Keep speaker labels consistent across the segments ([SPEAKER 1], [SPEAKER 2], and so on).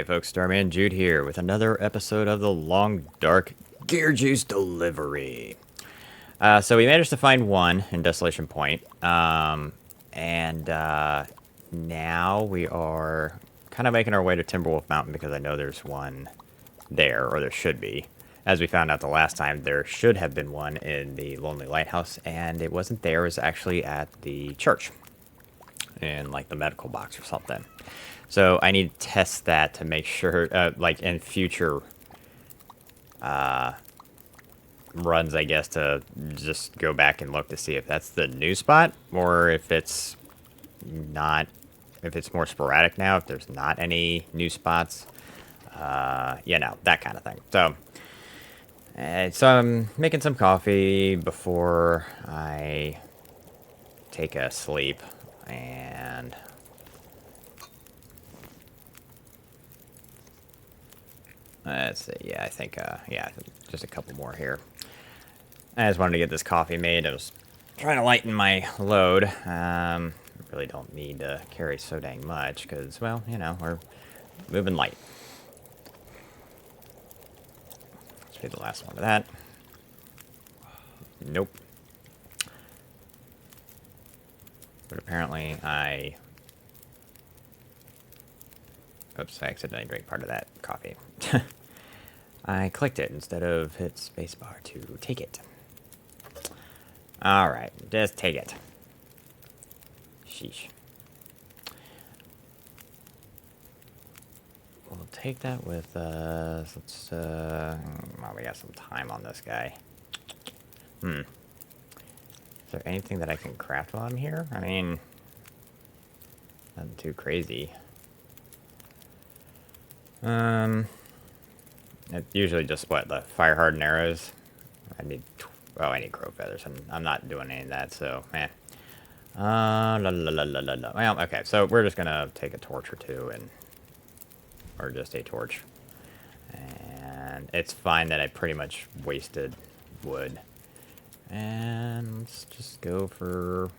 [SPEAKER 1] Hey folks, Starman Jude here with another episode of the Long Dark Gear Juice Delivery. So we managed to find one in Desolation Point, and now we are kind of making our way to Timberwolf Mountain because I know there's one there, or there should be. As we found out the last time, there should have been one in the Lonely Lighthouse, and it wasn't there. It was actually at the church, in like the medical box or something. So I need to test that to make sure, like in future runs, I guess, to just go back and look to see if that's the new spot or if it's not, if it's more sporadic now, if there's not any new spots, you know, that kind of thing. So I'm making some coffee before I take a sleep, and let's see, yeah, I think, yeah, just a couple more here. I just wanted to get this coffee made. I was trying to lighten my load. Really don't need to carry so dang much, because, well, you know, we're moving light. Let's be the last one of that. Nope. But apparently oops, I accidentally drank part of that coffee. I clicked it instead of hit spacebar to take it. Alright, just take it. Sheesh. We'll take that with us. Let's, well, we got some time on this guy. Is there anything that I can craft while I'm here? I mean, nothing too crazy. It's usually just, what, the fire-hardened arrows? I need crow feathers. I'm not doing any of that, so, Well, okay, so we're just gonna take a torch or two, or just a torch. And it's fine that I pretty much wasted wood. And let's just go for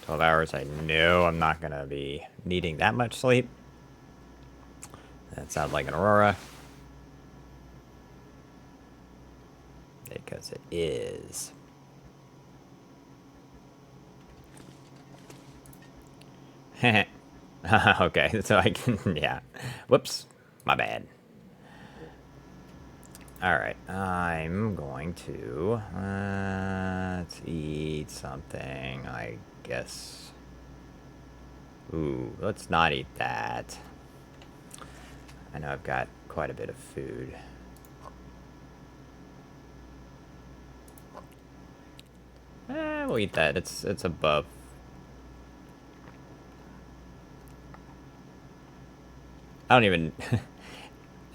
[SPEAKER 1] 12 hours. I know I'm not gonna be needing that much sleep. That sounds like an aurora. Because it is. Okay, so I can, yeah. Whoops, my bad. Alright, I'm going to, let's eat something, I guess. Ooh, let's not eat that. I know I've got quite a bit of food. We'll eat that. It's above. I don't even.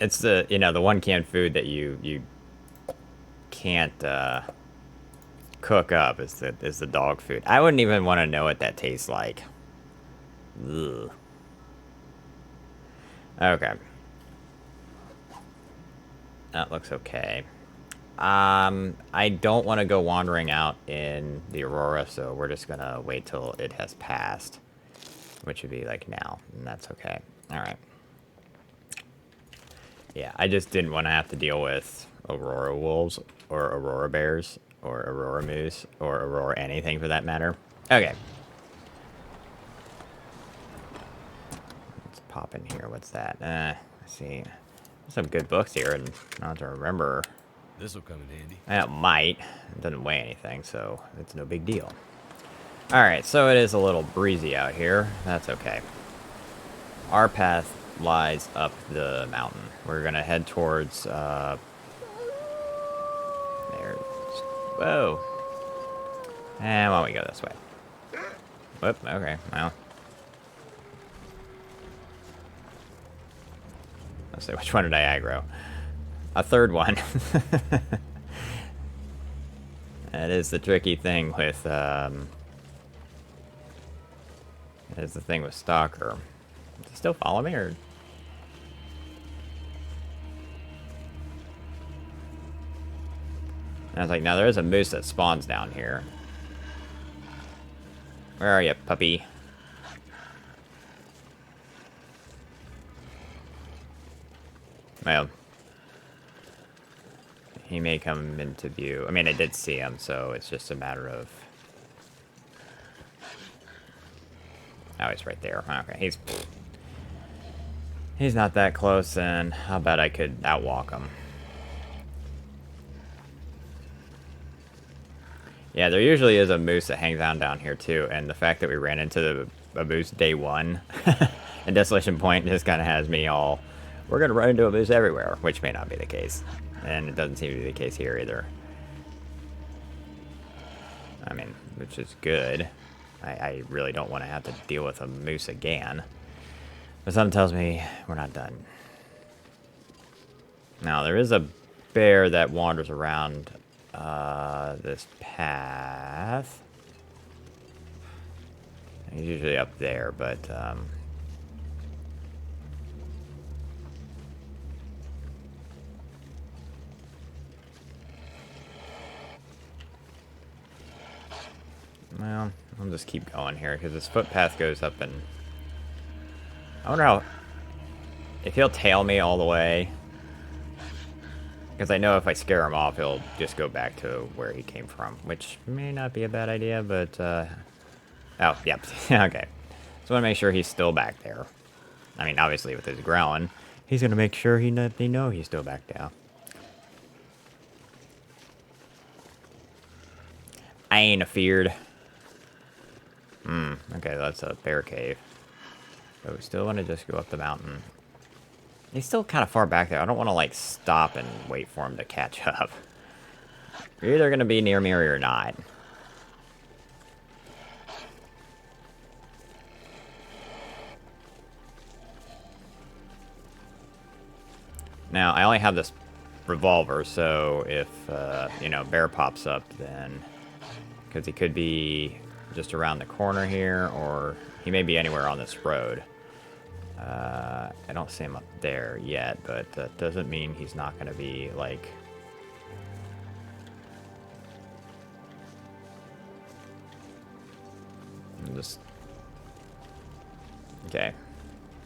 [SPEAKER 1] It's the, you know, the one canned food that you can't cook up is the dog food. I wouldn't even want to know what that tastes like. Ugh. Okay. That looks okay. I don't want to go wandering out in the aurora, so we're just gonna wait till it has passed, which would be like now, and that's okay. All right. Yeah, I just didn't want to have to deal with aurora wolves or aurora bears or aurora moose or aurora anything for that matter. Okay. Let's pop in here. What's that? Let's see. There's some good books here, and I have to remember.
[SPEAKER 2] This'll come in handy.
[SPEAKER 1] It might. It doesn't weigh anything, so it's no big deal. Alright, so it is a little breezy out here. That's okay. Our path lies up the mountain. We're gonna head towards, there. Whoa. And why don't we go this way? Whoop, okay, well. Let's see, which one did I aggro? A third one. That is the tricky thing with, that is the thing with Stalker. Does it still follow me, or? I was like, now there is a moose that spawns down here. Where are you, puppy? Well, he may come into view. I mean, I did see him, so it's just a matter of... Oh, he's right there. Okay, he's not that close, and I'll bet I could outwalk him. Yeah, there usually is a moose that hangs out down here, too, and the fact that we ran into a moose day one and Desolation Point just kind of has me all... We're going to run into a moose everywhere, which may not be the case. And it doesn't seem to be the case here, either. I mean, which is good. I really don't want to have to deal with a moose again. But something tells me we're not done. Now, there is a bear that wanders around this path. He's usually up there, but... Well, I'll just keep going here, because this footpath goes up and... I wonder how... If he'll tail me all the way... Because I know if I scare him off, he'll just go back to where he came from. Which may not be a bad idea, but... Oh, yep. Okay. So I want to make sure he's still back there. I mean, obviously with his growling, he's going to make sure they know he's still back there. I ain't afeared. Okay, that's a bear cave. But we still want to just go up the mountain. He's still kind of far back there. I don't want to, like, stop and wait for him to catch up. You're either going to be near me or you're not. Now, I only have this revolver, so if, you know, bear pops up, then... Because he could be just around the corner here, or he may be anywhere on this road. I don't see him up there yet, but that doesn't mean he's not going to be, like... Just... Okay.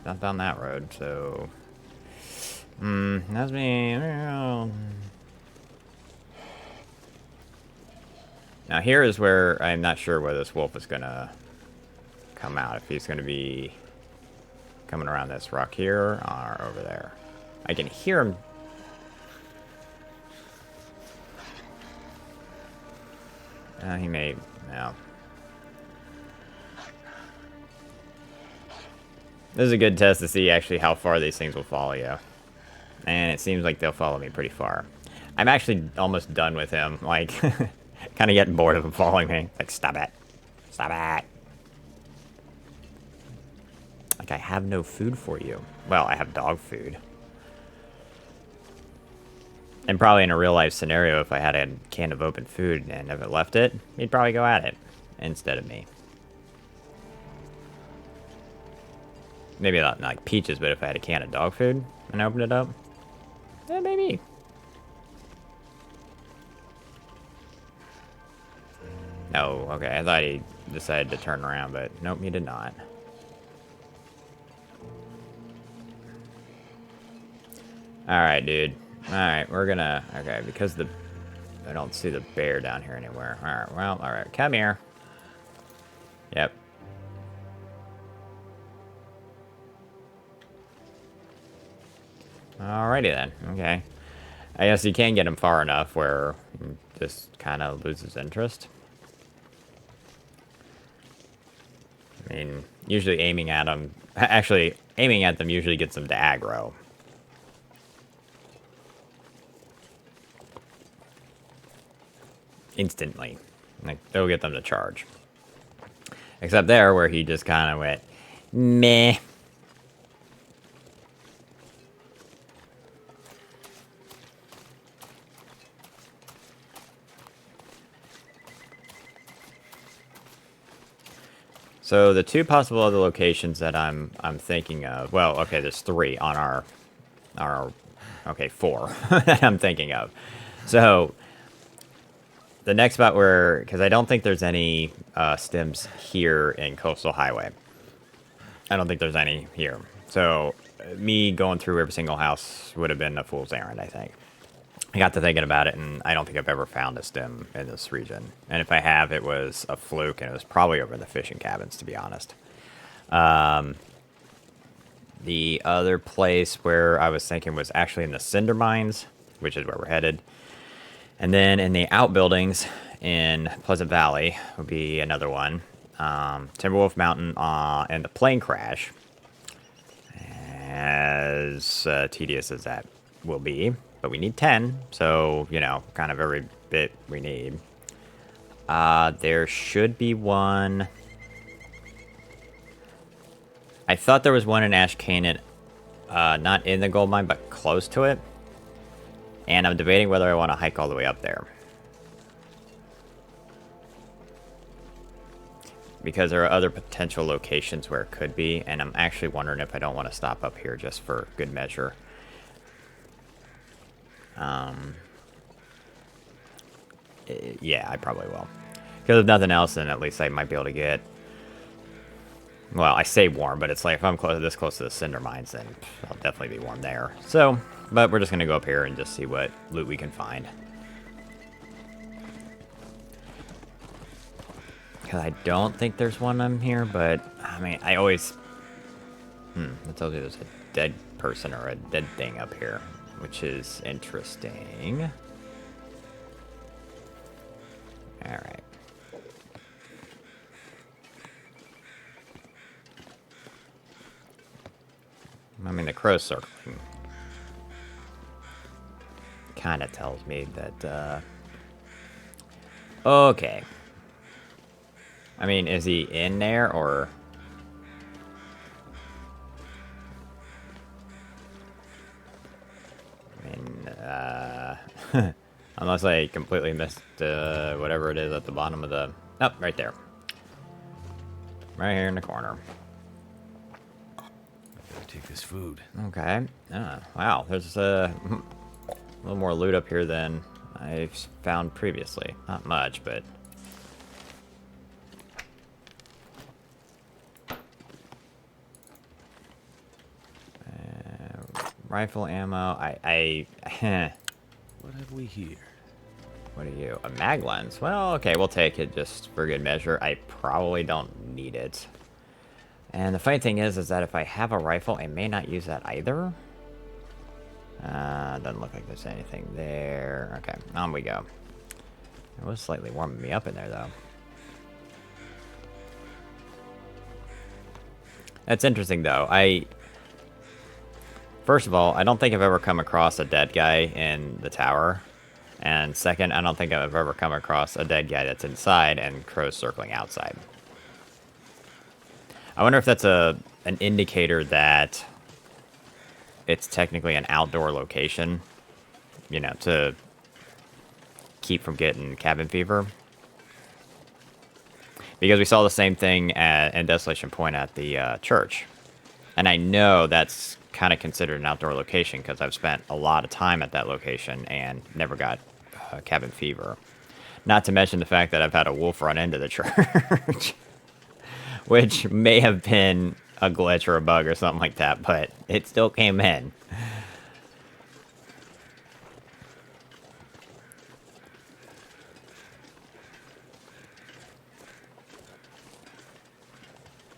[SPEAKER 1] Not down that road, so... That's me... Now here is where I'm not sure where this wolf is going to come out. If he's going to be coming around this rock here or over there. I can hear him. He may... No. This is a good test to see actually how far these things will follow you. And it seems like they'll follow me pretty far. I'm actually almost done with him. Like... Kind of getting bored of him following me. Like, stop it. Stop it. Like, I have no food for you. Well, I have dog food. And probably in a real-life scenario, if I had a can of open food and if it left it, he'd probably go at it instead of me. Maybe not like peaches, but if I had a can of dog food and opened it up, maybe. Oh, okay. I thought he decided to turn around, but nope, he did not. Alright, dude. Alright, we're gonna... Okay, because I don't see the bear down here anywhere. Alright, well, alright. Come here. Yep. Alrighty then. Okay. I guess you can get him far enough where he just kind of loses interest. I mean, usually aiming at them... Actually, aiming at them usually gets them to aggro. Instantly. Like, they'll get them to charge. Except there, where he just kind of went, meh. So the two possible other locations that I'm thinking of, well, okay, there's three on our okay, four that I'm thinking of. So the next spot where, because I don't think there's any stims here in Coastal Highway. I don't think there's any here. So me going through every single house would have been a fool's errand, I think. I got to thinking about it, and I don't think I've ever found a stim in this region. And if I have, it was a fluke, and it was probably over in the fishing cabins, to be honest. The other place where I was thinking was actually in the cinder mines, which is where we're headed. And then in the outbuildings in Pleasant Valley would be another one. Timberwolf Mountain and the plane crash. As tedious as that will be. But we need 10, so, you know, kind of every bit we need. There should be one... I thought there was one in Ash Canaan, not in the gold mine, but close to it. And I'm debating whether I want to hike all the way up there. Because there are other potential locations where it could be, and I'm actually wondering if I don't want to stop up here just for good measure. Yeah, I probably will. Because if nothing else, then at least I might be able to get... Well, I say warm, but it's like if I'm this close to the cinder mines, then I'll definitely be warm there. So, but we're just going to go up here and just see what loot we can find. Because I don't think there's one in here, but, I mean, I always... That tells you there's a dead person or a dead thing up here, which is interesting. Alright. I mean, the crow's circling kind of tells me that, okay. I mean, is he in there, or... I mean, unless I completely missed, whatever it is at the bottom of the... Oh, right there. Right here in the corner.
[SPEAKER 2] Take this food.
[SPEAKER 1] Okay. Wow, there's a little more loot up here than I've found previously. Not much, but... rifle ammo.
[SPEAKER 2] What have we here?
[SPEAKER 1] What are you? A mag lens? Well, okay, we'll take it just for good measure. I probably don't need it. And the funny thing is that if I have a rifle, I may not use that either. Doesn't look like there's anything there. Okay, on we go. It was slightly warming me up in there, though. That's interesting, though. First of all, I don't think I've ever come across a dead guy in the tower. And second, I don't think I've ever come across a dead guy that's inside and crows circling outside. I wonder if that's an indicator that it's technically an outdoor location, you know, to keep from getting cabin fever. Because we saw the same thing in Desolation Point at the church. And I know that's kind of considered an outdoor location because I've spent a lot of time at that location and never got cabin fever. Not to mention the fact that I've had a wolf run into the church. Which may have been a glitch or a bug or something like that, but it still came in.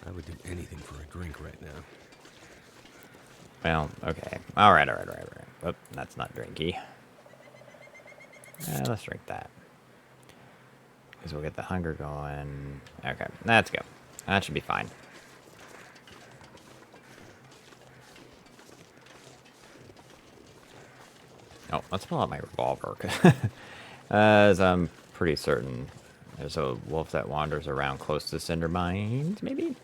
[SPEAKER 2] I would do anything for a drink right now.
[SPEAKER 1] Well, okay. Alright. Oh, that's not drinky. Let's drink that. Because we'll get the hunger going. Okay, let's go. That should be fine. Oh, let's pull out my revolver. As I'm pretty certain there's a wolf that wanders around close to cinder mines, maybe?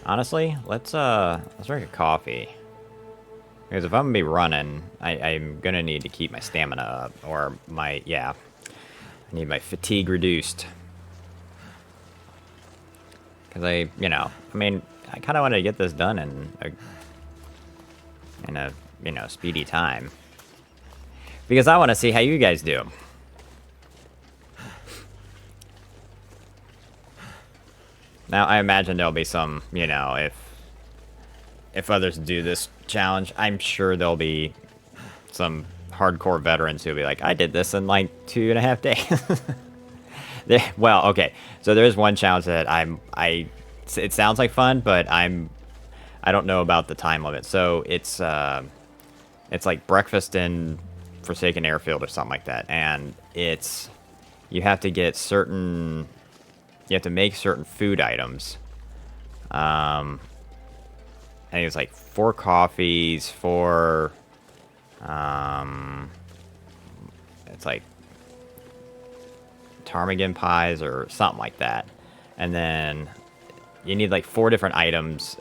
[SPEAKER 1] Honestly, let's drink a coffee. Because if I'm gonna be running, I'm gonna need to keep my stamina up, or my, yeah. I need my fatigue reduced. Because I mean, I kind of want to get this done in a speedy time. Because I want to see how you guys do. Now, I imagine there'll be some, if others do this challenge, I'm sure there'll be some hardcore veterans who'll be like, I did this in like 2.5 days. Well, okay. So there's one challenge that it sounds like fun, but I don't know about the time limit. So it's like breakfast in Forsaken Airfield or something like that. And you have to get you have to make certain food items. I think it's like 4 coffees, 4, it's like ptarmigan pies or something like that. And then you need like 4 different items,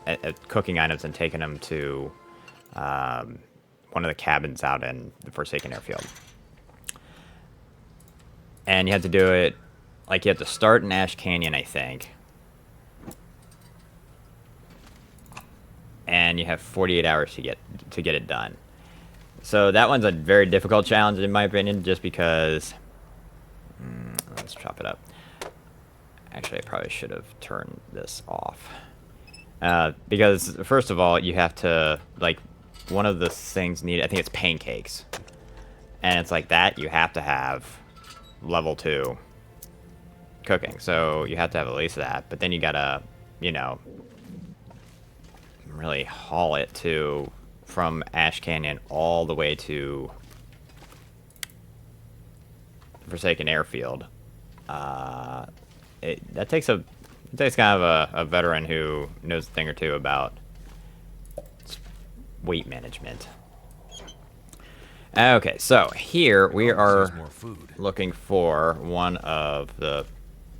[SPEAKER 1] cooking items, and taking them to one of the cabins out in the Forsaken Airfield. And you have to do it, like you have to start in Ash Canyon, I think. And you have 48 hours to get it done. So that one's a very difficult challenge in my opinion, just because... let's chop it up. Actually, I probably should have turned this off. Because, first of all, you have to, like, one of the things needed, I think it's pancakes. And it's like that, you have to have level 2 cooking. So you have to have at least that. But then you gotta, really haul it from Ash Canyon all the way to Forsaken Airfield. It takes kind of a veteran who knows a thing or two about weight management. Okay, so here we are looking for one of the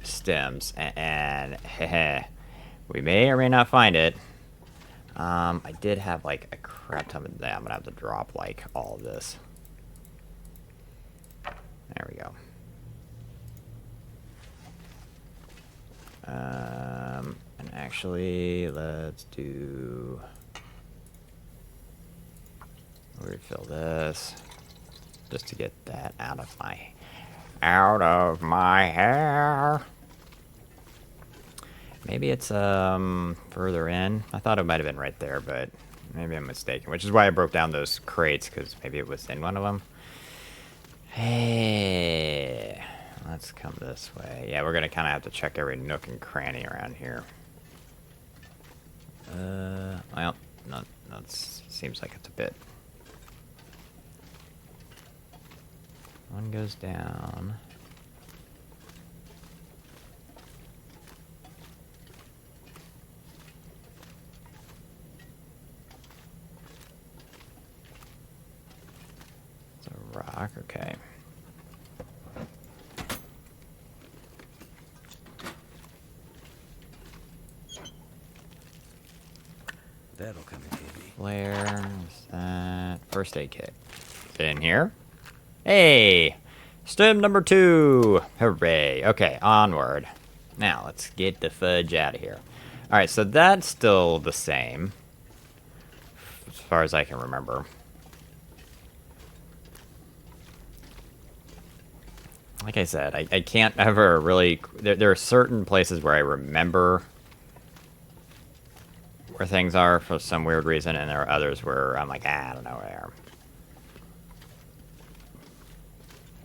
[SPEAKER 1] stims, and we may or may not find it. I did have like a crap ton of that. I'm gonna have to drop like all of this. There we go. And actually, let's do... refill this just to get that out of my hair. Maybe it's further in. I thought it might have been right there, but maybe I'm mistaken. Which is why I broke down those crates, because maybe it was in one of them. Hey, let's come this way. Yeah, we're gonna kind of have to check every nook and cranny around here. Well, that seems like it's a bit. One goes down. It's a rock, okay.
[SPEAKER 2] That'll come in handy.
[SPEAKER 1] Flare, first aid kit. Is it in here? Hey! Stim number 2! Hooray. Okay, onward. Now, let's get the fudge out of here. Alright, so that's still the same. As far as I can remember. Like I said, I can't ever really... There are certain places where I remember where things are for some weird reason, and there are others where I'm like, I don't know where they are.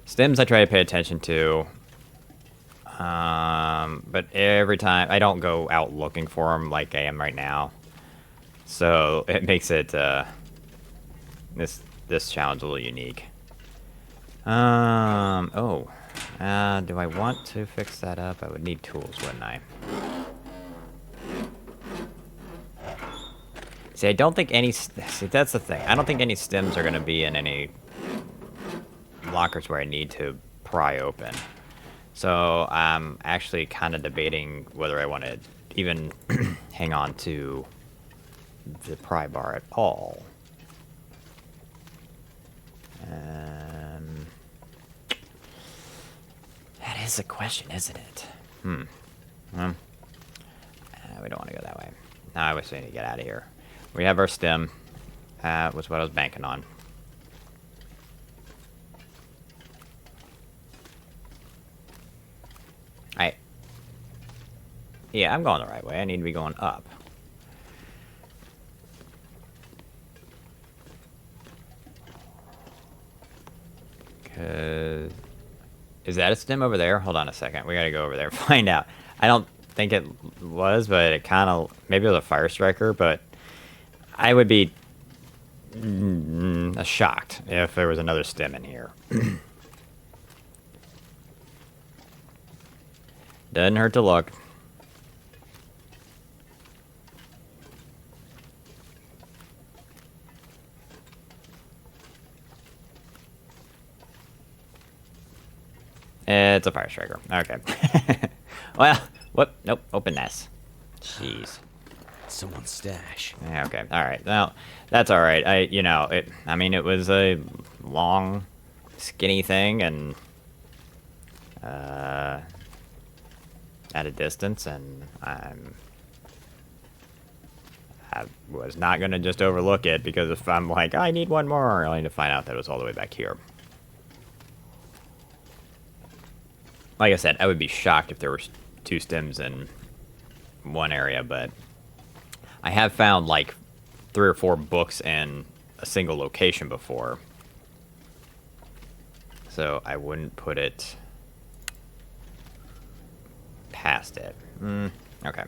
[SPEAKER 1] Stims I try to pay attention to, but every time, I don't go out looking for them like I am right now. So it makes it, this challenge a little unique. Do I want to fix that up? I would need tools, wouldn't I? See, I don't think any... See, that's the thing. I don't think any stims are going to be in any lockers where I need to pry open. So I'm actually kind of debating whether I want to even hang on to the pry bar at all. is a question, isn't it? Well, we don't want to go that way. No, I wish we need to get out of here. We have our stim. Was what I was banking on. Yeah, I'm going the right way. I need to be going up. Cause is that a stim over there? Hold on a second. We gotta go over there and find out. I don't think it was, but it kind of maybe it was a fire striker. But I would be shocked if there was another stim in here. Doesn't hurt to look. It's a fire striker. Okay. Well, what? Nope. Open this. Jeez.
[SPEAKER 2] Someone's stash.
[SPEAKER 1] Yeah, okay. All right. Well, that's all right. I mean, it was a long, skinny thing, and at a distance, and I was not gonna just overlook it because if I'm like, I need one more, I need to find out that it was all the way back here. Like I said, I would be shocked if there were 2 stims in one area, but I have found like 3 or 4 books in a single location before. So I wouldn't put it past it. Okay.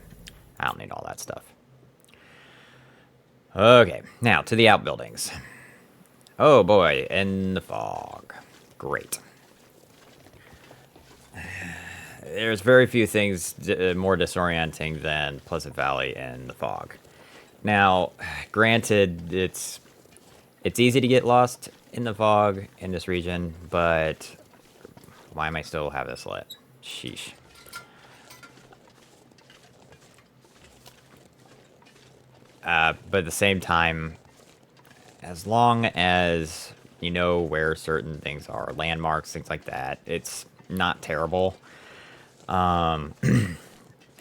[SPEAKER 1] I don't need all that stuff. Okay, now to the outbuildings. Oh boy, in the fog. Great. There's very few things more disorienting than Pleasant Valley in the fog. Now, granted, it's easy to get lost in the fog in this region, but why am I still have this lit? Sheesh. But at the same time, as long as you know where certain things are, landmarks, things like that, it's not terrible. And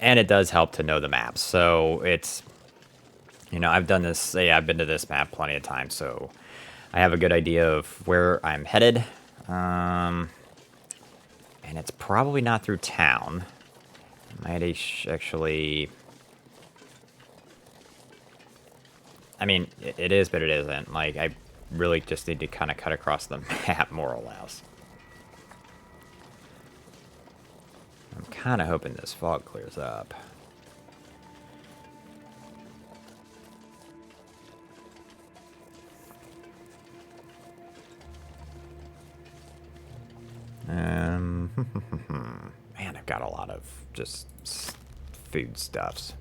[SPEAKER 1] it does help to know the maps. So it's, I've done this, I've been to this map plenty of times, so I have a good idea of where I'm headed. And it's probably not through town. I might actually... I mean, it is, but it isn't. Like, I really just need to kind of cut across the map, more or less. I'm kind of hoping this fog clears up. Man, I've got a lot of just food stuffs.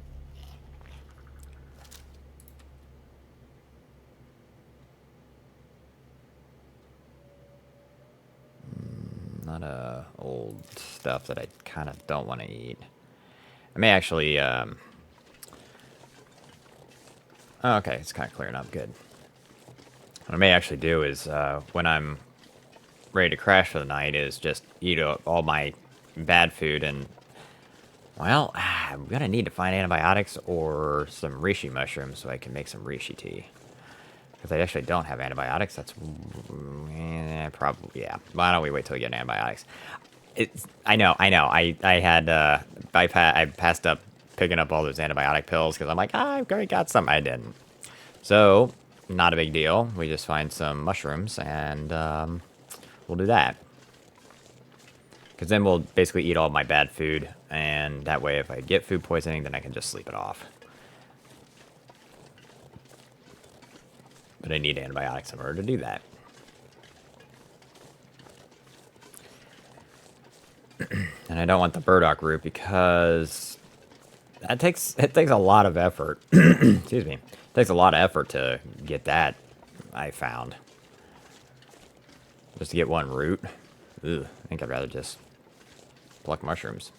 [SPEAKER 1] A lot of old stuff that I kind of don't want to eat. I may actually, oh, okay, it's kind of clearing up, good. What I may actually do is, when I'm ready to crash for the night, is just eat all my bad food, and, well, I'm gonna need to find antibiotics or some reishi mushrooms so I can make some reishi tea. Because I actually don't have antibiotics. That's probably, yeah. Why don't we wait till we get antibiotics? I know. I passed up picking up all those antibiotic pills because I'm like, I've already got some. I didn't. So, not a big deal. We just find some mushrooms and we'll do that. Because then we'll basically eat all my bad food, and that way if I get food poisoning, then I can just sleep it off. But I need antibiotics in order to do that. And I don't want the burdock root because it takes a lot of effort. Excuse me. It takes a lot of effort to get that, I found. Just to get one root. Ugh, I think I'd rather just pluck mushrooms.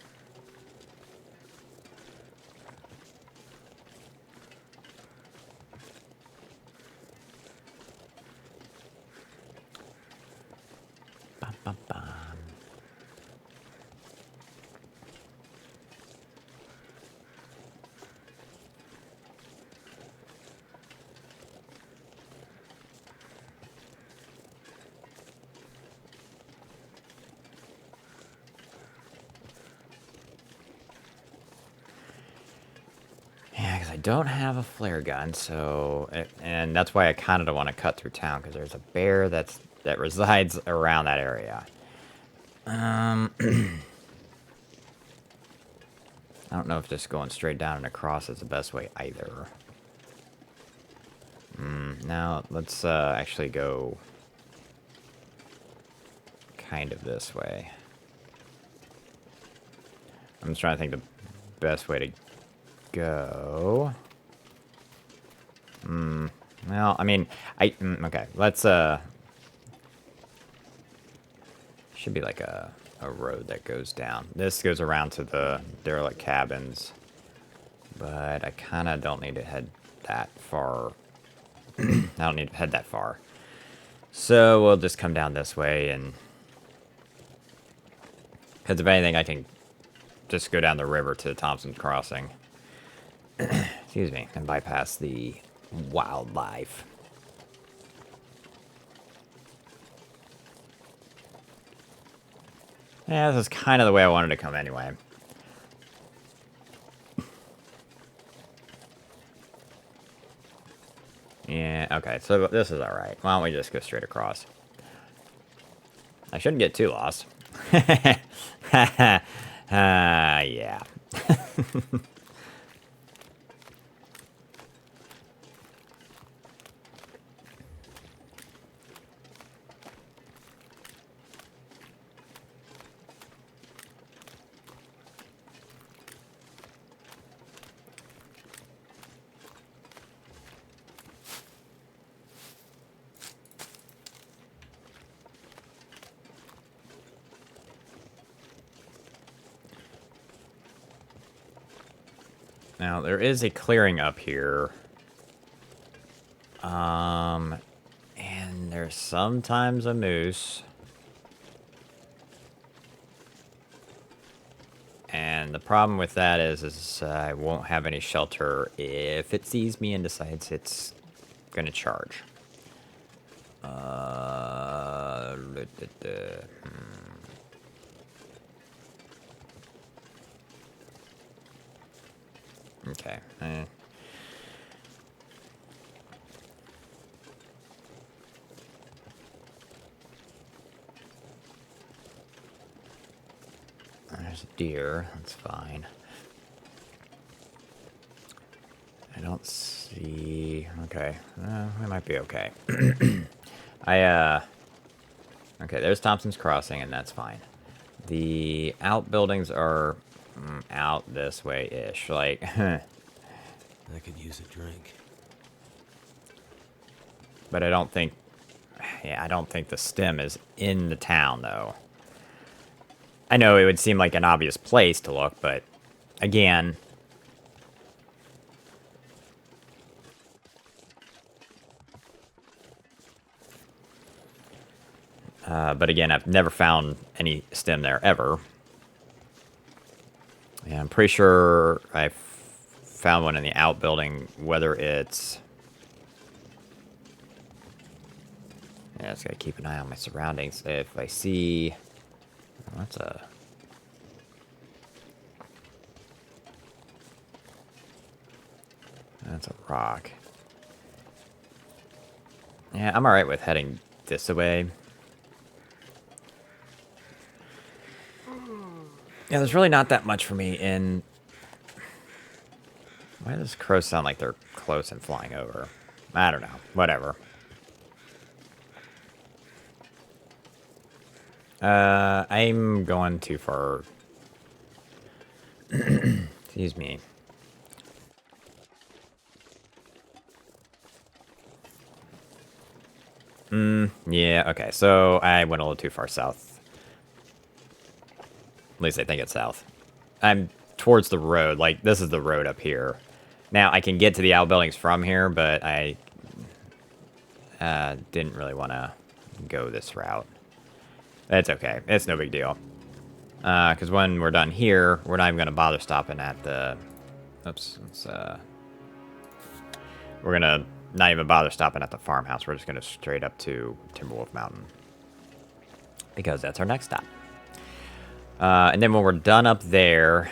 [SPEAKER 1] Bum, bum, bum. I don't have a flare gun, so... and that's why I kind of don't want to cut through town, because there's a bear that resides around that area. I don't know if just going straight down and across is the best way either. Now, let's actually go kind of this way. I'm just trying to think the best way to go. Well, I mean, okay, let's, should be like a road that goes down. This goes around to the derelict cabins, but I kind of don't need to head that far. I don't need to head that far. So we'll just come down this way, and because if anything, I can just go down the river to Thompson's Crossing. Excuse me, and bypass the wildlife. Yeah, this is kind of the way I wanted to come anyway. Yeah, okay, so this is alright. Why don't we just go straight across? I shouldn't get too lost. Yeah. Now, there is a clearing up here. And there's sometimes a moose. And the problem with that is I won't have any shelter if it sees me and decides it's gonna charge. Okay. There's a deer. That's fine. I don't see... Okay. We might be okay. Okay, there's Thompson's Crossing, and that's fine. The outbuildings are out this way-ish. Like...
[SPEAKER 2] I could use a drink.
[SPEAKER 1] But I don't think... Yeah, I don't think the stem is in the town, though. I know it would seem like an obvious place to look, but... Again... But again, I've never found any stem there, ever. Yeah, I'm pretty sure I found one in the outbuilding, whether it's... Yeah, I just gotta keep an eye on my surroundings. If I see... Oh, that's a... That's a rock. Yeah, I'm alright with heading this way. Yeah, there's really not that much for me in... Why does crows sound like they're close and flying over? I don't know. Whatever. I'm going too far. Excuse me. Yeah, okay. So I went a little too far south. At least I think it's south. I'm towards the road. Like, this is the road up here. Now, I can get to the outbuildings from here, but I didn't really want to go this route. It's okay. It's no big deal. Because when we're done here, we're not even going to bother stopping at the... Oops. We're going to not even bother stopping at the farmhouse. We're just going to straight up to Timberwolf Mountain. Because that's our next stop. And then when we're done up there...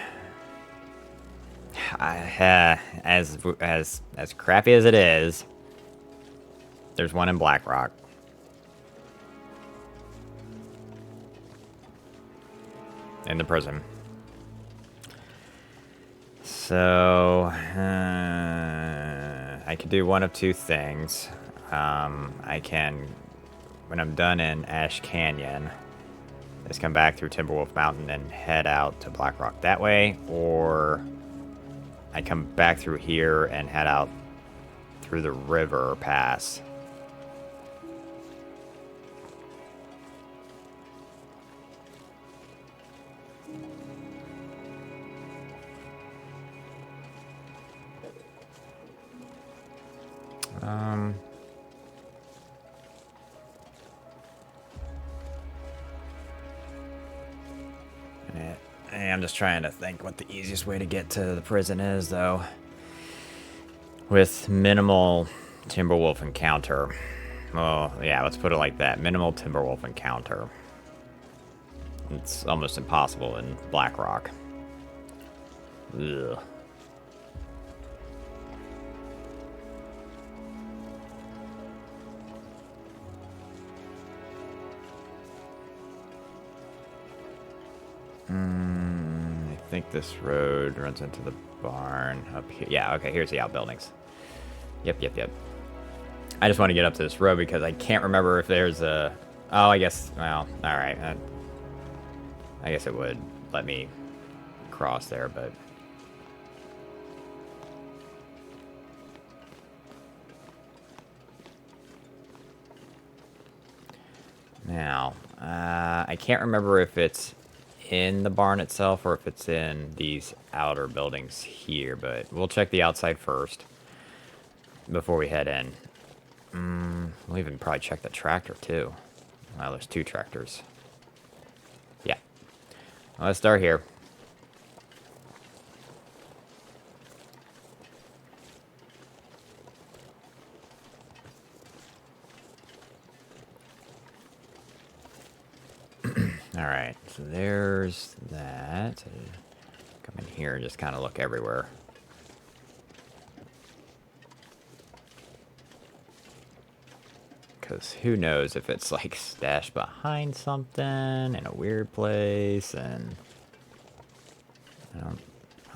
[SPEAKER 1] as crappy as it is, there's one in Black Rock. In the prison. So, I could do one of two things. I can, when I'm done in Ash Canyon, just come back through Timberwolf Mountain and head out to Black Rock that way, or I come back through here and head out through the river pass. I'm just trying to think what the easiest way to get to the prison is, though. With minimal Timberwolf encounter. Well, yeah, let's put it like that. Minimal Timberwolf encounter. It's almost impossible in Black Rock. Ugh. I think this road runs into the barn up here. Yeah, okay, here's the outbuildings. Yep. I just want to get up to this road because I can't remember if there's a... Oh, I guess... Well, alright. I guess it would let me cross there, but... Now, I can't remember if it's in the barn itself or if it's in these outer buildings here, but we'll check the outside first before we head in. We'll even probably check the tractor too. Wow, there's two tractors. Yeah. Well, let's start here. Alright, so there's that. Come in here and just kind of look everywhere. Because who knows if it's like stashed behind something in a weird place, and I don't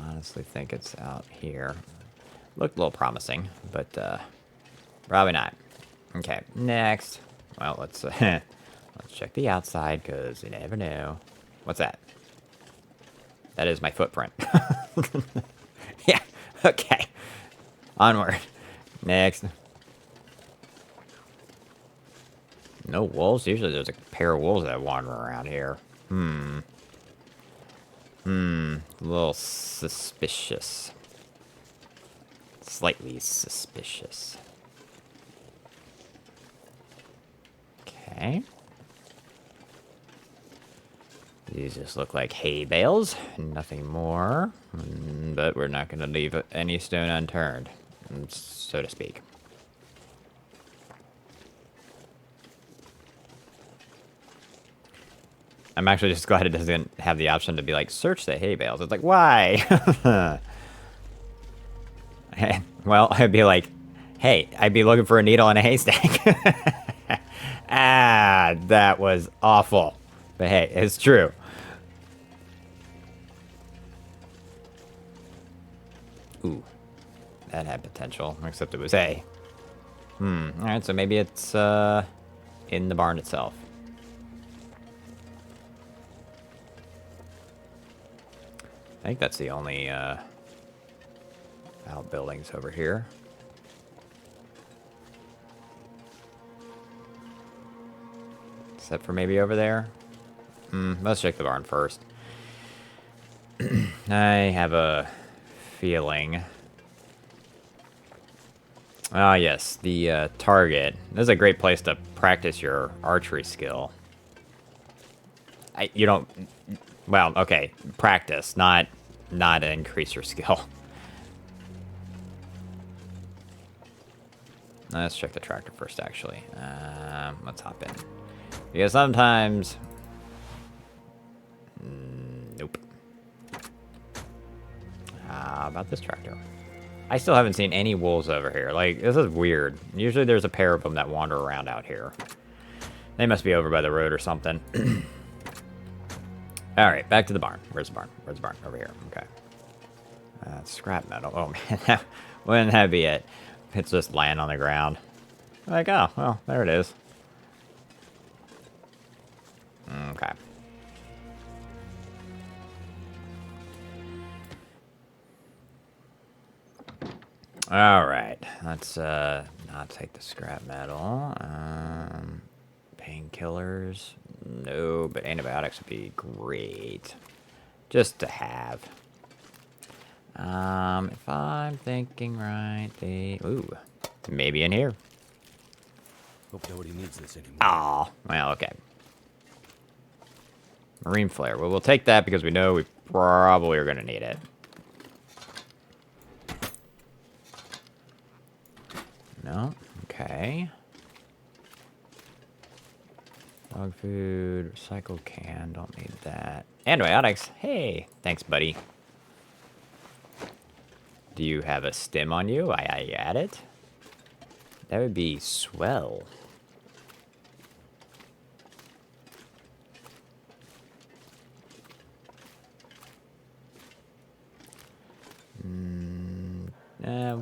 [SPEAKER 1] honestly think it's out here. Looked a little promising, but probably not. Okay, next. Well, let's let's check the outside, because you never know. What's that? That is my footprint. Yeah, okay. Onward. Next. No wolves? Usually there's a pair of wolves that wander around here. A little suspicious. Slightly suspicious. Okay. These just look like hay bales, nothing more. But we're not going to leave any stone unturned, so to speak. I'm actually just glad it doesn't have the option to be like, search the hay bales. It's like, why? Well, I'd be like, hey, I'd be looking for a needle in a haystack. Ah, that was awful. But hey, it's true. Ooh, that had potential, except it was hay. Alright, so maybe it's in the barn itself. I think that's the only outbuildings over here. Except for maybe over there. Let's check the barn first. I have a feeling. Ah, yes, the target. This is a great place to practice your archery skill. You don't... Well, okay, practice, not increase your skill. Let's check the tractor first, actually. Let's hop in. Because sometimes... Nope. about this tractor? I still haven't seen any wolves over here. Like, this is weird. Usually there's a pair of them that wander around out here. They must be over by the road or something. Alright, back to the barn. Where's the barn? Where's the barn? Over here. Okay. Scrap metal. Oh, man. Wouldn't that be it? It's just laying on the ground. Like, oh, well, there it is. Okay. Alright. Let's, not take the scrap metal. Painkillers. No, but antibiotics would be great. Just to have. If I'm thinking right, ooh, maybe in here.
[SPEAKER 2] Hope nobody needs this anymore.
[SPEAKER 1] Aw, well, okay. Marine flare. Well, we'll take that because we know we probably are going to need it. No? Okay. Dog food, recycled can, don't need that. Antibiotics. Hey, thanks, buddy. Do you have a stim on you? I add it? That would be swell.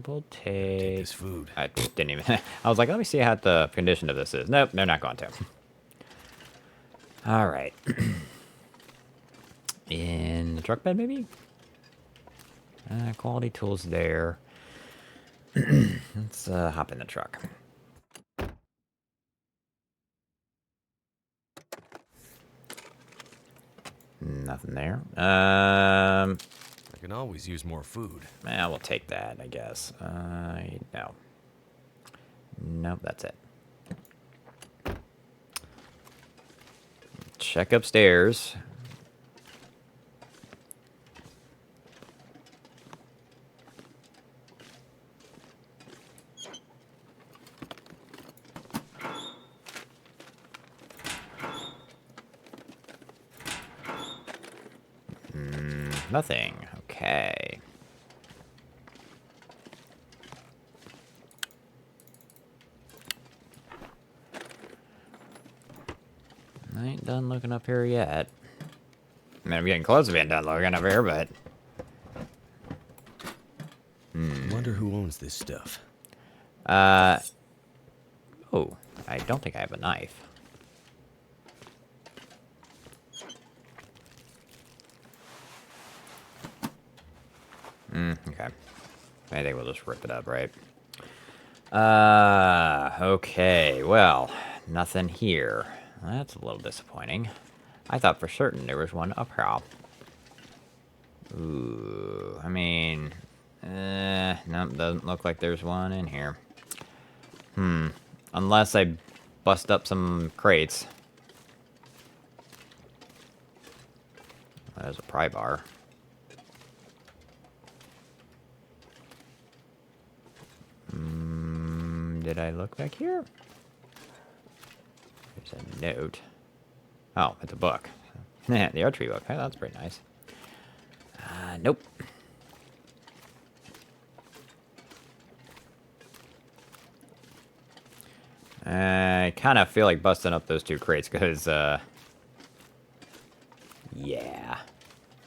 [SPEAKER 1] We'll take
[SPEAKER 2] this food.
[SPEAKER 1] I didn't even. I was like, let me see how the condition of this is. Nope, they're not going to. All right. In the truck bed, maybe? Quality tools there. Let's hop in the truck. Nothing there.
[SPEAKER 2] I can always use more food.
[SPEAKER 1] We'll take that, I guess. No. Nope, that's it. Check upstairs. Nothing. Okay. I ain't done looking up here yet. I mean, I'm getting close to being done looking up here, but...
[SPEAKER 2] Wonder who owns this stuff.
[SPEAKER 1] Oh, I don't think I have a knife. Okay. I think we'll just rip it up, right? Okay, well, nothing here. That's a little disappointing. I thought for certain there was one up here. Ooh, I mean, nope, doesn't look like there's one in here. Unless I bust up some crates. There's a pry bar. Did I look back here? There's a note. Oh, it's a book. The archery book. Hey, that's pretty nice. Nope. I kind of feel like busting up those two crates because, yeah.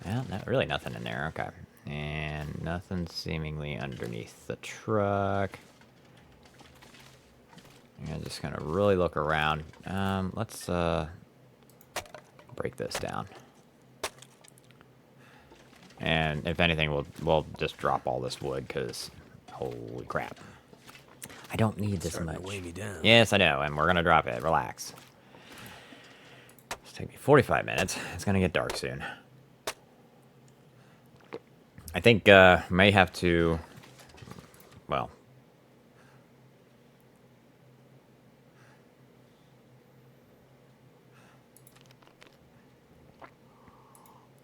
[SPEAKER 1] Well, really nothing in there. Okay. And nothing seemingly underneath the truck. I'm just gonna really look around. Let's break this down. And if anything, we'll just drop all this wood because holy crap, I don't need this much.
[SPEAKER 2] To weigh me down.
[SPEAKER 1] Yes, I know, and we're gonna drop it. Relax. It's take me 45 minutes. It's gonna get dark soon. I think may have to. Well.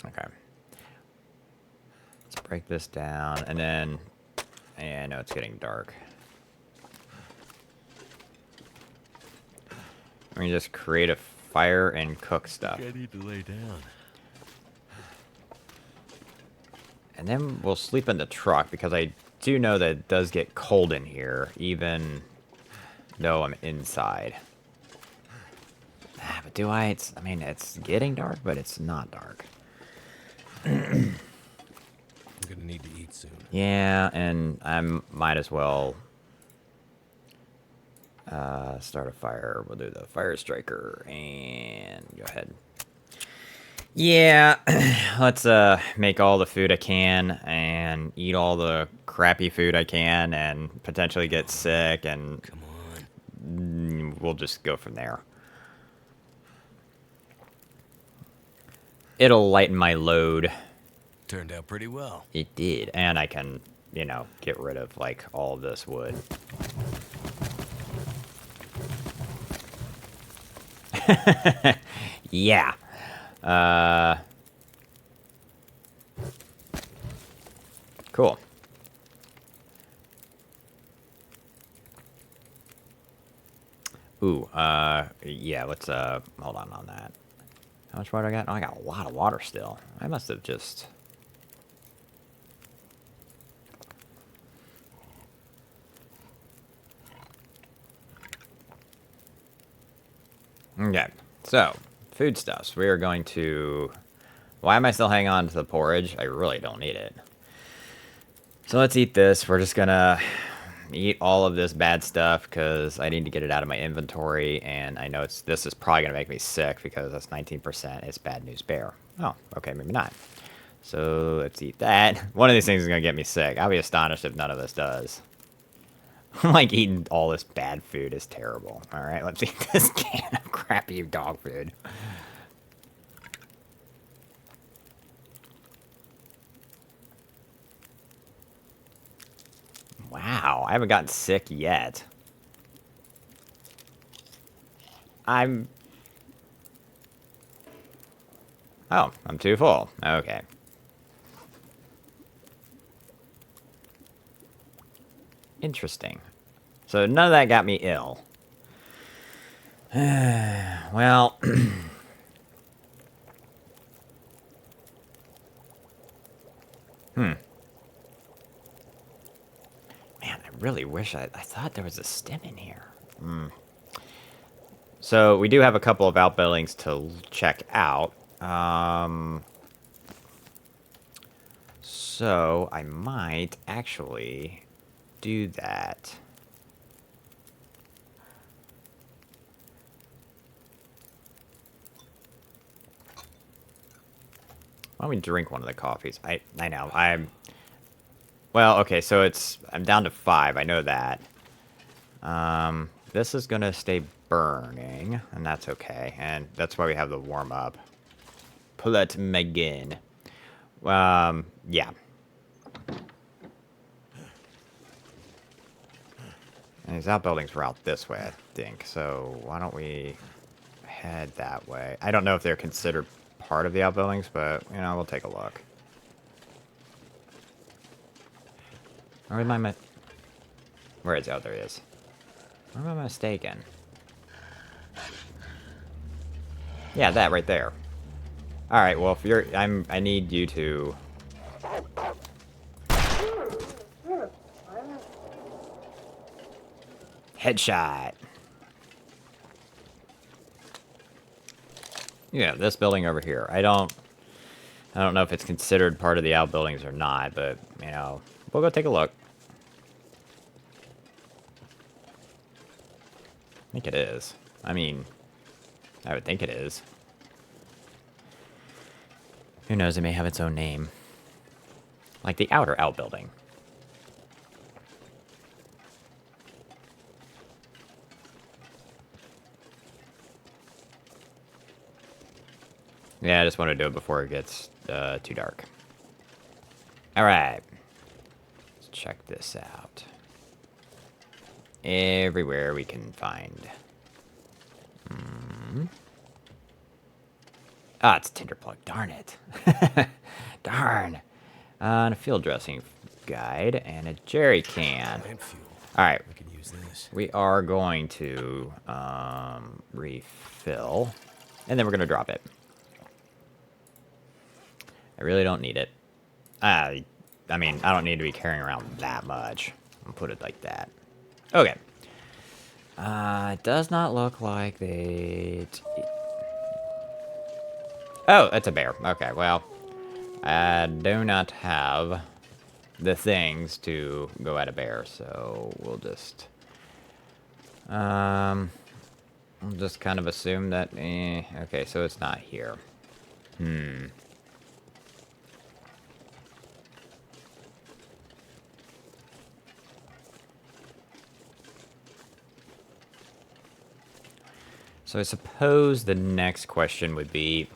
[SPEAKER 1] Okay. Let's break this down, and then... Yeah, I know it's getting dark. We can just create a fire and cook stuff.
[SPEAKER 2] I need to lay down.
[SPEAKER 1] And then we'll sleep in the truck, because I do know that it does get cold in here, even though I'm inside. But do I? I mean, it's getting dark, but it's not dark.
[SPEAKER 2] I'm gonna need to eat soon.
[SPEAKER 1] Yeah, and I might as well start a fire. We'll do the fire striker, and go ahead. Yeah, let's make all the food I can and eat all the crappy food I can and potentially get sick, and
[SPEAKER 2] Come on.
[SPEAKER 1] we'll just go from there. It'll lighten my load.
[SPEAKER 2] Turned out pretty well.
[SPEAKER 1] It did, and I can, you know, get rid of, like, all of this wood. Yeah. Cool. Ooh, yeah, let's, hold on that. How much water I got? Oh, I got a lot of water still. I must have just... Okay, so, foodstuffs. We are going to... Why am I still hanging on to the porridge? I really don't need it. So let's eat this. We're just gonna eat all of this bad stuff because I need to get it out of my inventory, and I know this is probably gonna make me sick because that's 19%. It's bad news bear. Oh, okay, maybe not. So let's eat that. One of these things is gonna get me sick. I'll be astonished if none of this does. Like, eating all this bad food is terrible. Alright, let's eat this can of crappy dog food. Wow, I haven't gotten sick yet. Oh, I'm too full. Okay. Interesting. So none of that got me ill. Well... Man, I really wish I thought there was a stim in here. So we do have a couple of outbuildings to check out. So I might actually do that. Why don't we drink one of the coffees? I know. Well, okay, so I'm down to 5. I know that. This is gonna stay burning, and that's okay. And that's why we have the warm up. Pull it again. Yeah. And these outbuildings were out this way, I think. So why don't we head that way? I don't know if they're considered part of the outbuildings, but, you know, we'll take a look. Or am I Where is it? Oh, there it is. Or am I mistaken? Yeah, that right there. Alright, well, if you're... I need you to... Headshot! Yeah, this building over here. I don't know if it's considered part of the outbuildings or not, but, you know, we'll go take a look. I think it is. I mean, I would think it is. Who knows, it may have its own name. Like the outer outbuilding. Yeah, I just want to do it before it gets too dark. Alright. Let's check this out. Everywhere we can find. Ah, it's a tinder plug. Darn it. Darn. And a field dressing guide and a jerry can. Alright.
[SPEAKER 2] We can use this.
[SPEAKER 1] We are going to refill. And then we're going to drop it. I really don't need it. I mean, I don't need to be carrying around that much. I'll put it like that. Okay. It does not look like they... Oh, it's a bear. Okay, well, I do not have the things to go at a bear, so we'll just... I'll just kind of assume that... okay, so it's not here. So I suppose the next question would be...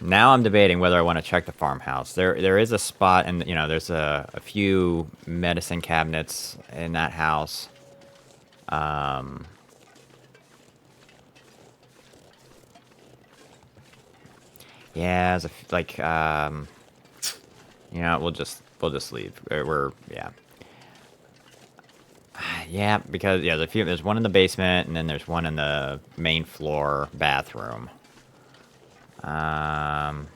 [SPEAKER 1] now I'm debating whether I want to check the farmhouse. There is a spot, and you know, there's a few medicine cabinets in that house. Yeah, there's you know, we'll just leave. Yeah. Yeah, because yeah, there's one in the basement, and then there's one in the main floor bathroom. And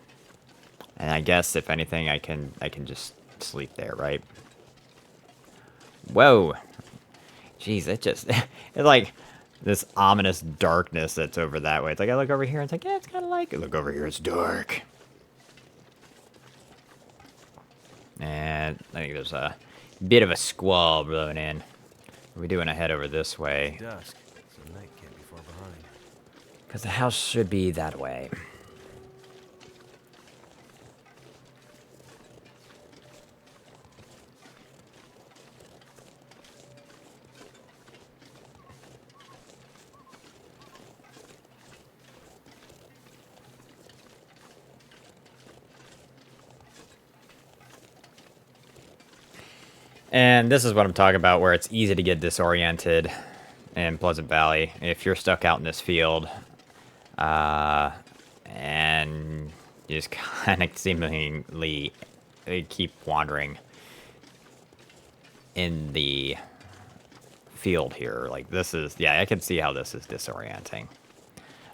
[SPEAKER 1] I guess if anything, I can just sleep there, right? Whoa, jeez, it's like this ominous darkness that's over that way. It's like I look over here, and it's like, yeah, it's kind of like, look over here, it's dark. And I think there's a bit of a squall blowing in. We're doing a head over this way.
[SPEAKER 2] Dusk, so night can't be far behind.
[SPEAKER 1] Because the house should be that way. And this is what I'm talking about, where it's easy to get disoriented in Pleasant Valley if you're stuck out in this field, and you just kind of seemingly keep wandering in the field here. Like, this is, yeah, I can see how this is disorienting.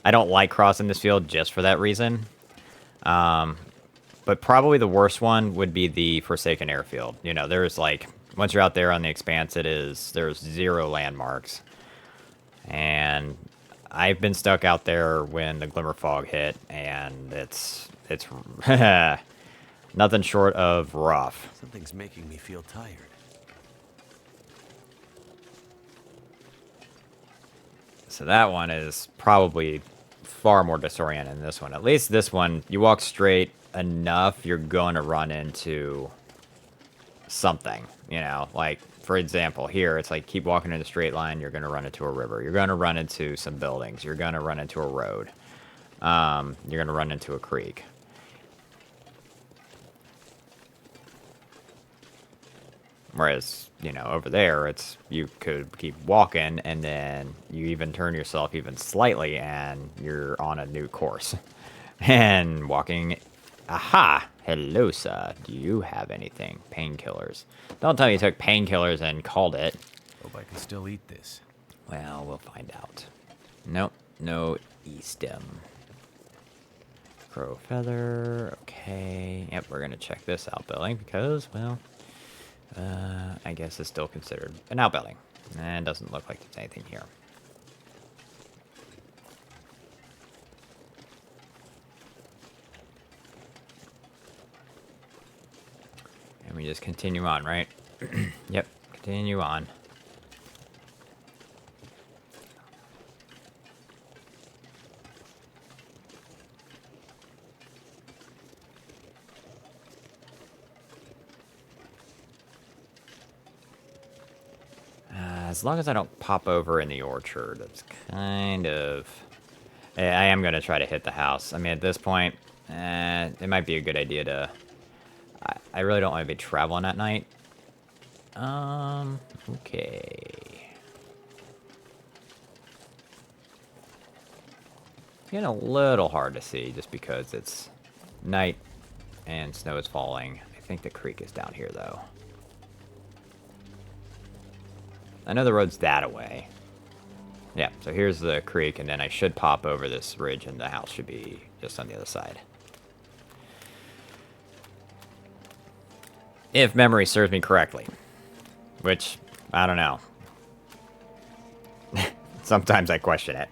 [SPEAKER 1] I don't like crossing this field just for that reason. But probably the worst one would be the Forsaken Airfield. You know, there's like, once you're out there on the expanse, there's 0 landmarks. And I've been stuck out there when the glimmer fog hit, and it's nothing short of rough.
[SPEAKER 2] Something's making me feel tired.
[SPEAKER 1] So that one is probably far more disorienting than this one. At least this one, you walk straight enough, you're going to run into something, you know, like for example here, it's like keep walking in a straight line, you're going to run into a river, you're going to run into some buildings, you're going to run into a road, you're going to run into a creek. Whereas, you know, over there, it's, you could keep walking, and then you even turn yourself even slightly, and you're on a new course. And walking, aha, hello, sir. Do you have anything? Painkillers. Don't tell me you took painkillers and called it.
[SPEAKER 2] Hope I can still eat this.
[SPEAKER 1] Well, we'll find out. Nope, no E-stem. Crow feather, okay. Yep, we're gonna check this outbuilding because, well, I guess it's still considered an outbuilding. And it doesn't look like there's anything here. And we just continue on, right? Yep, continue on. As long as I don't pop over in the orchard, it's kind of... I am going to try to hit the house. I mean, at this point, it might be a good idea to... I really don't want to be traveling at night. Okay. It's getting a little hard to see just because it's night and snow is falling. I think the creek is down here, though. I know the road's that away. Yeah, so here's the creek, and then I should pop over this ridge, and the house should be just on the other side. If memory serves me correctly. Which, I don't know. Sometimes I question it.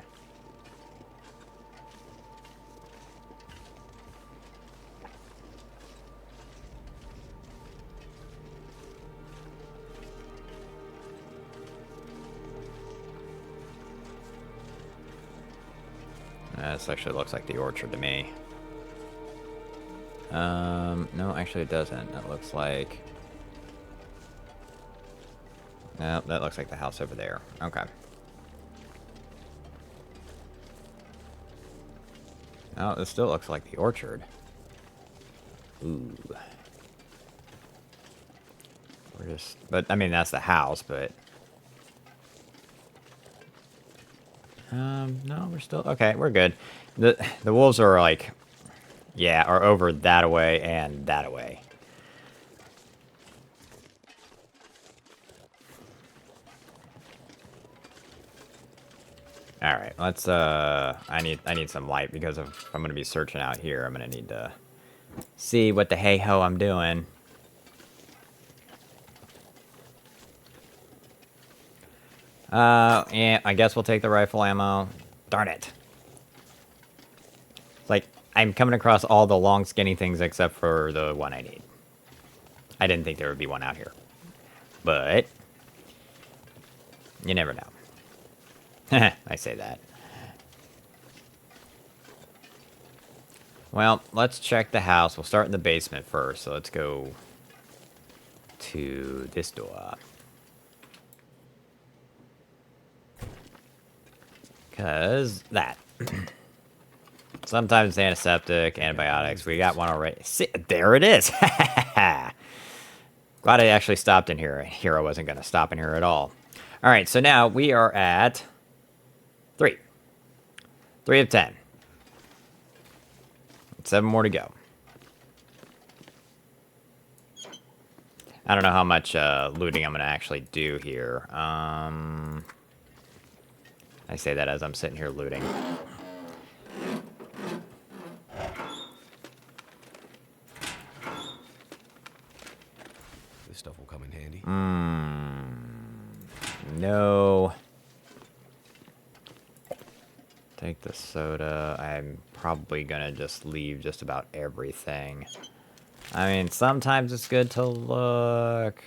[SPEAKER 1] This actually looks like the orchard to me. No, actually it doesn't. That looks like... No, that looks like the house over there. Okay. Oh, this still looks like the orchard. Ooh. We're just... But, I mean, that's the house, but... No, we're still... Okay, we're good. The wolves are, like... Yeah, are over that away and that away. Alright, let's, I need some light, because if I'm gonna be searching out here, I'm gonna need to see what the hey-ho I'm doing. Yeah, I guess we'll take the rifle ammo. Darn it. Like, I'm coming across all the long, skinny things except for the one I need. I didn't think there would be one out here. But... you never know. I say that. Well, let's check the house. We'll start in the basement first, so let's go to this door. Because that. Sometimes antiseptic, antibiotics. We got one already. See, there it is. Glad I actually stopped in here. Here I wasn't going to stop in here at all. All right, so now we are at 3. 3 of 10. 7 more to go. I don't know how much looting I'm going to actually do here. I say that as I'm sitting here looting.
[SPEAKER 2] This stuff will come in handy.
[SPEAKER 1] No. Take the soda. I'm probably gonna just leave just about everything. I mean, sometimes it's good to look.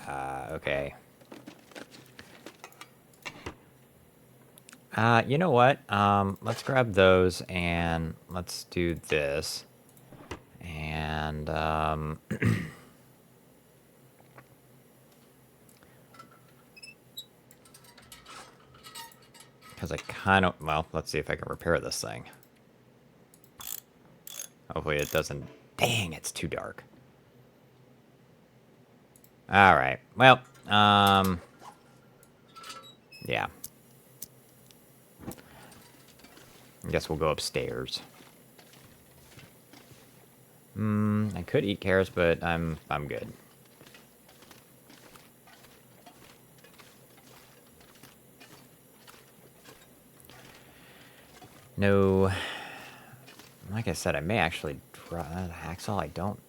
[SPEAKER 1] Okay. You know what? Let's grab those and let's do this. And, because I kind of... Well, let's see if I can repair this thing. Hopefully it doesn't... Dang, it's too dark. Alright. Well, yeah. I guess we'll go upstairs. I could eat carrots, but I'm good. No. Like I said, I may actually drop the hacksaw. I don't...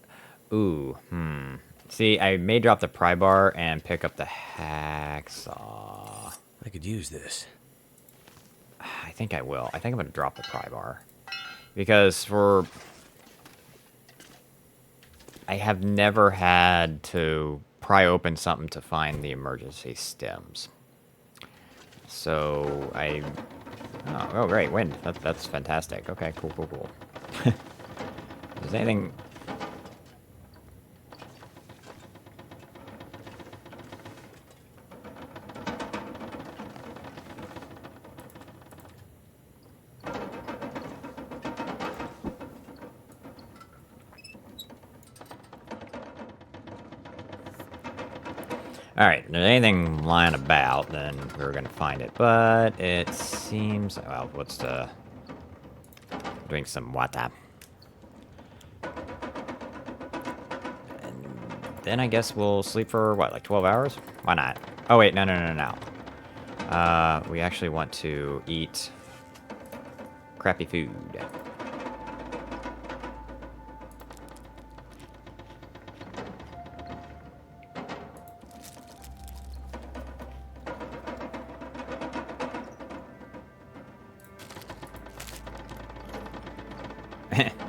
[SPEAKER 1] Ooh, See, I may drop the pry bar and pick up the hacksaw.
[SPEAKER 2] I could use this.
[SPEAKER 1] I think I will. I think I'm going to drop the pry bar. Because for... I have never had to pry open something to find the emergency stims. So, Oh, great, wind. That's fantastic. Okay, cool. Is there anything... Alright, if there's anything lying about, then we're gonna find it. But it seems... Well, what's the... Drink some water. And then I guess we'll sleep for, what, like 12 hours? Why not? Oh, wait, no. We actually want to eat crappy food.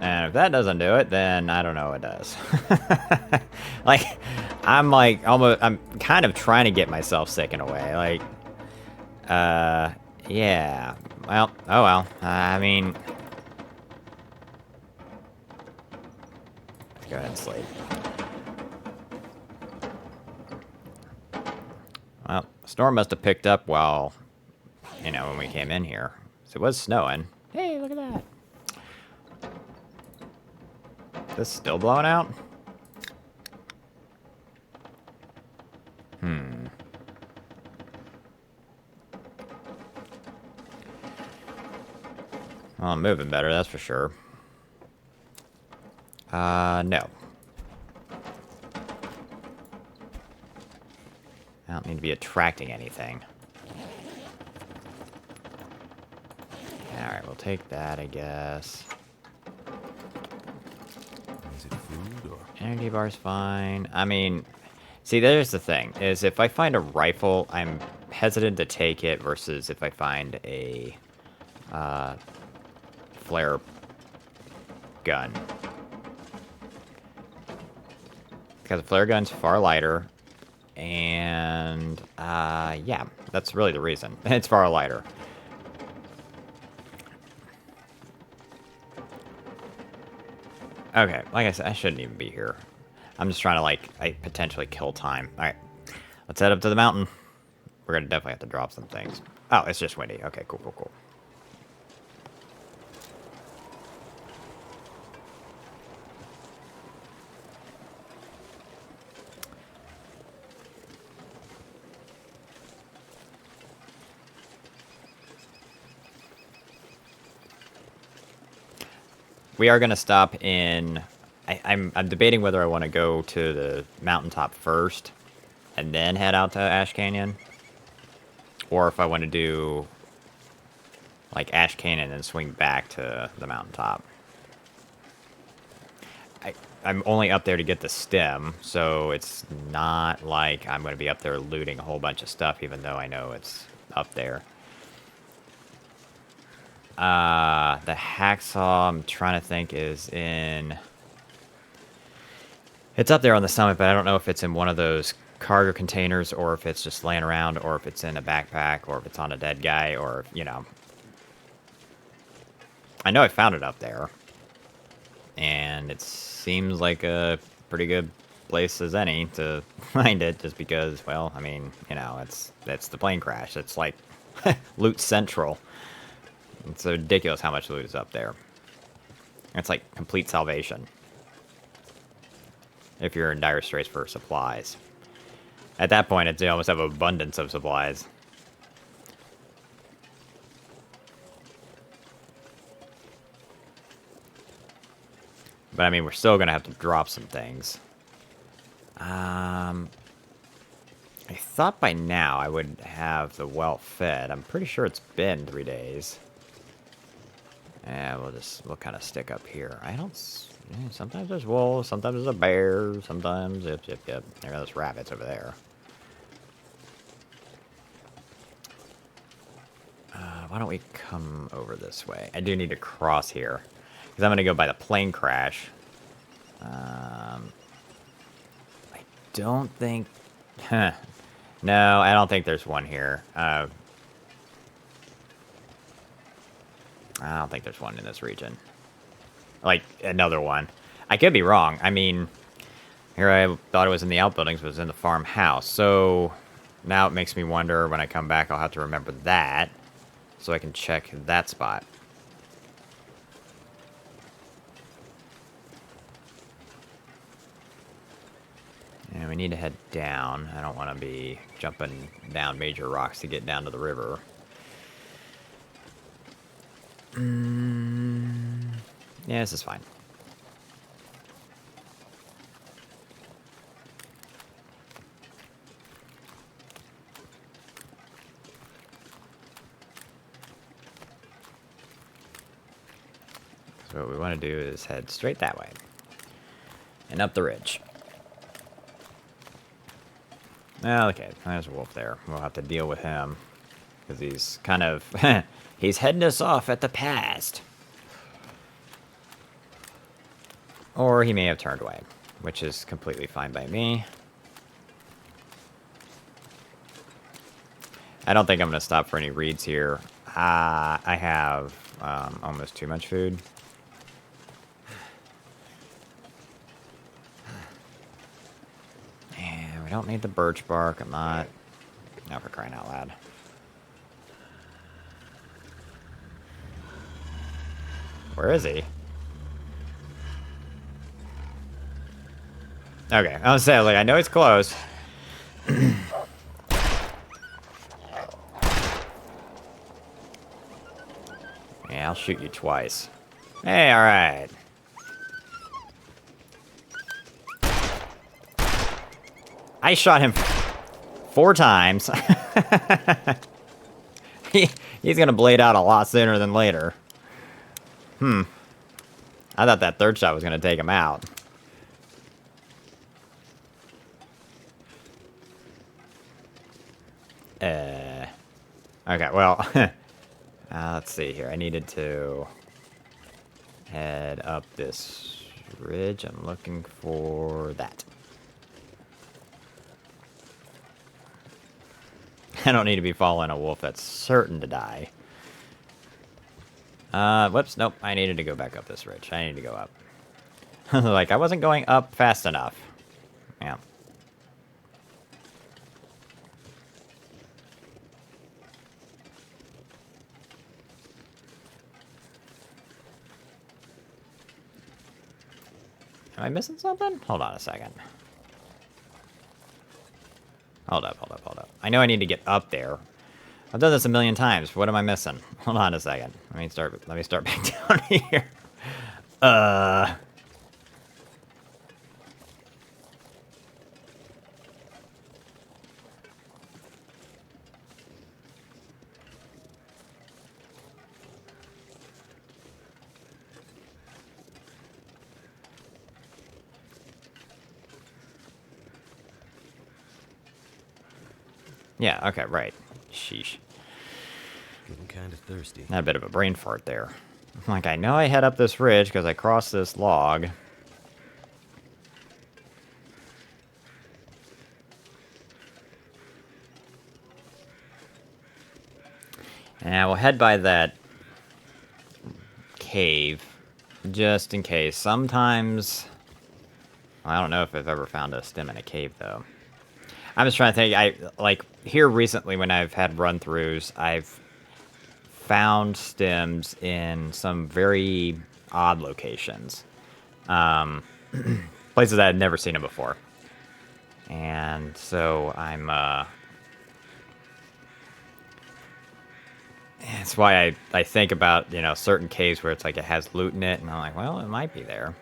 [SPEAKER 1] And if that doesn't do it, then I don't know what does. Like, I'm like, almost, I'm kind of trying to get myself sick in a way. Like, yeah. Well, oh well. I mean, let's go ahead and sleep. Well, the storm must have picked up while, you know, when we came in here. So it was snowing. Hey, look at that. This still blowing out? Well, I'm moving better, that's for sure. No. I don't need to be attracting anything. Alright, we'll take that, I guess.
[SPEAKER 2] Is it food or?
[SPEAKER 1] Energy bar's fine. I mean, see, there's the thing, is if I find a rifle, I'm hesitant to take it versus if I find a, flare gun. Because the flare gun's far lighter, and, yeah, that's really the reason. It's far lighter. Okay, like I said, I shouldn't even be here. I'm just trying to, like, potentially kill time. Alright, let's head up to the mountain. We're gonna definitely have to drop some things. Oh, it's just windy. Okay, cool, cool, cool. We are gonna stop in... I'm debating whether I want to go to the mountaintop first and then head out to Ash Canyon, or if I want to do like Ash Canyon and swing back to the mountaintop. I'm only up there to get the stem, so it's not like I'm going to be up there looting a whole bunch of stuff, even though I know it's up there. The hacksaw, I'm trying to think, is in... It's up there on the summit, but I don't know if it's in one of those cargo containers, or if it's just laying around, or if it's in a backpack, or if it's on a dead guy, or, you know. I know I found it up there. And it seems like a pretty good place as any to find it, just because, well, I mean, you know, it's the plane crash. It's like loot central. It's ridiculous how much loot is up there. It's like complete salvation. If you're in dire straits for supplies. At that point, it's, you almost have abundance of supplies. But I mean, we're still gonna have to drop some things. I thought by now I would have the well fed. I'm pretty sure it's been 3 days. Yeah, we'll kind of stick up here. I don't... Sometimes there's wolves, sometimes there's a bear, sometimes... Yep. There are those rabbits over there. Why don't we come over this way? I do need to cross here. Because I'm going to go by the plane crash. I don't think... No, I don't think there's one here. I don't think there's one in this region. Like, another one. I could be wrong. I mean, here I thought it was in the outbuildings, but it was in the farmhouse. So, now it makes me wonder, when I come back, I'll have to remember that. So I can check that spot. And we need to head down. I don't want to be jumping down major rocks to get down to the river. Yeah, this is fine. So what we want to do is head straight that way. And up the ridge. Okay, there's a wolf there. We'll have to deal with him. Because he's kind of... he's heading us off at the past. Or he may have turned away, which is completely fine by me. I don't think I'm going to stop for any reeds here. I have almost too much food. And we don't need the birch bark. I'm not... Now for crying out loud. Where is he? Okay, I was saying, like, I know he's close. Yeah, I'll shoot you twice. Hey, alright. I shot him 4 times. He's gonna blade out a lot sooner than later. I thought that 3rd shot was gonna take him out. Okay, well, let's see here. I needed to head up this ridge. I'm looking for that. I don't need to be following a wolf that's certain to die. Whoops, nope. I needed to go back up this ridge. I need to go up. Like, I wasn't going up fast enough. Yeah. Am I missing something? Hold on a second. Hold up. I know I need to get up there. I've done this a million times. What am I missing? Hold on a second. Let me start back down here. Yeah, okay, right. Sheesh.
[SPEAKER 2] Getting kind of thirsty.
[SPEAKER 1] Had a bit of a brain fart there. Like, I know I head up this ridge because I crossed this log. And I will head by that cave, just in case. Sometimes... Well, I don't know if I've ever found a stem in a cave, though. I'm just trying to think. Like, here recently when I've had run-throughs, I've found stems in some very odd locations. Places I had never seen them before. And so I'm, that's why I think about, you know, certain caves where it's like it has loot in it, and I'm like, well, it might be there.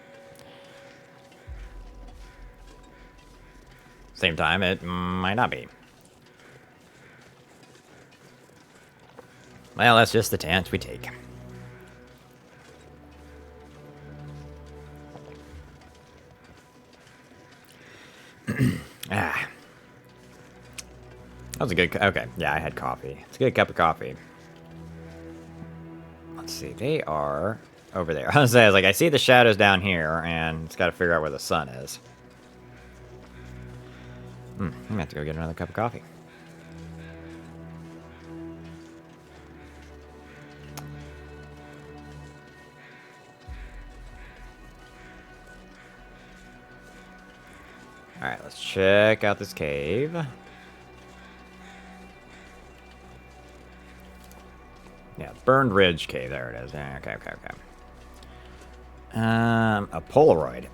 [SPEAKER 1] Same time, it might not be. Well, that's just the chance we take. That was a good... Okay, yeah, I had coffee. It's a good cup of coffee. Let's see, they are over there. I was like, I see the shadows down here, and it's got to figure out where the sun is. I'm gonna have to go get another cup of coffee. Alright, let's check out this cave. Yeah, Burned Ridge Cave, there it is. Okay. A Polaroid.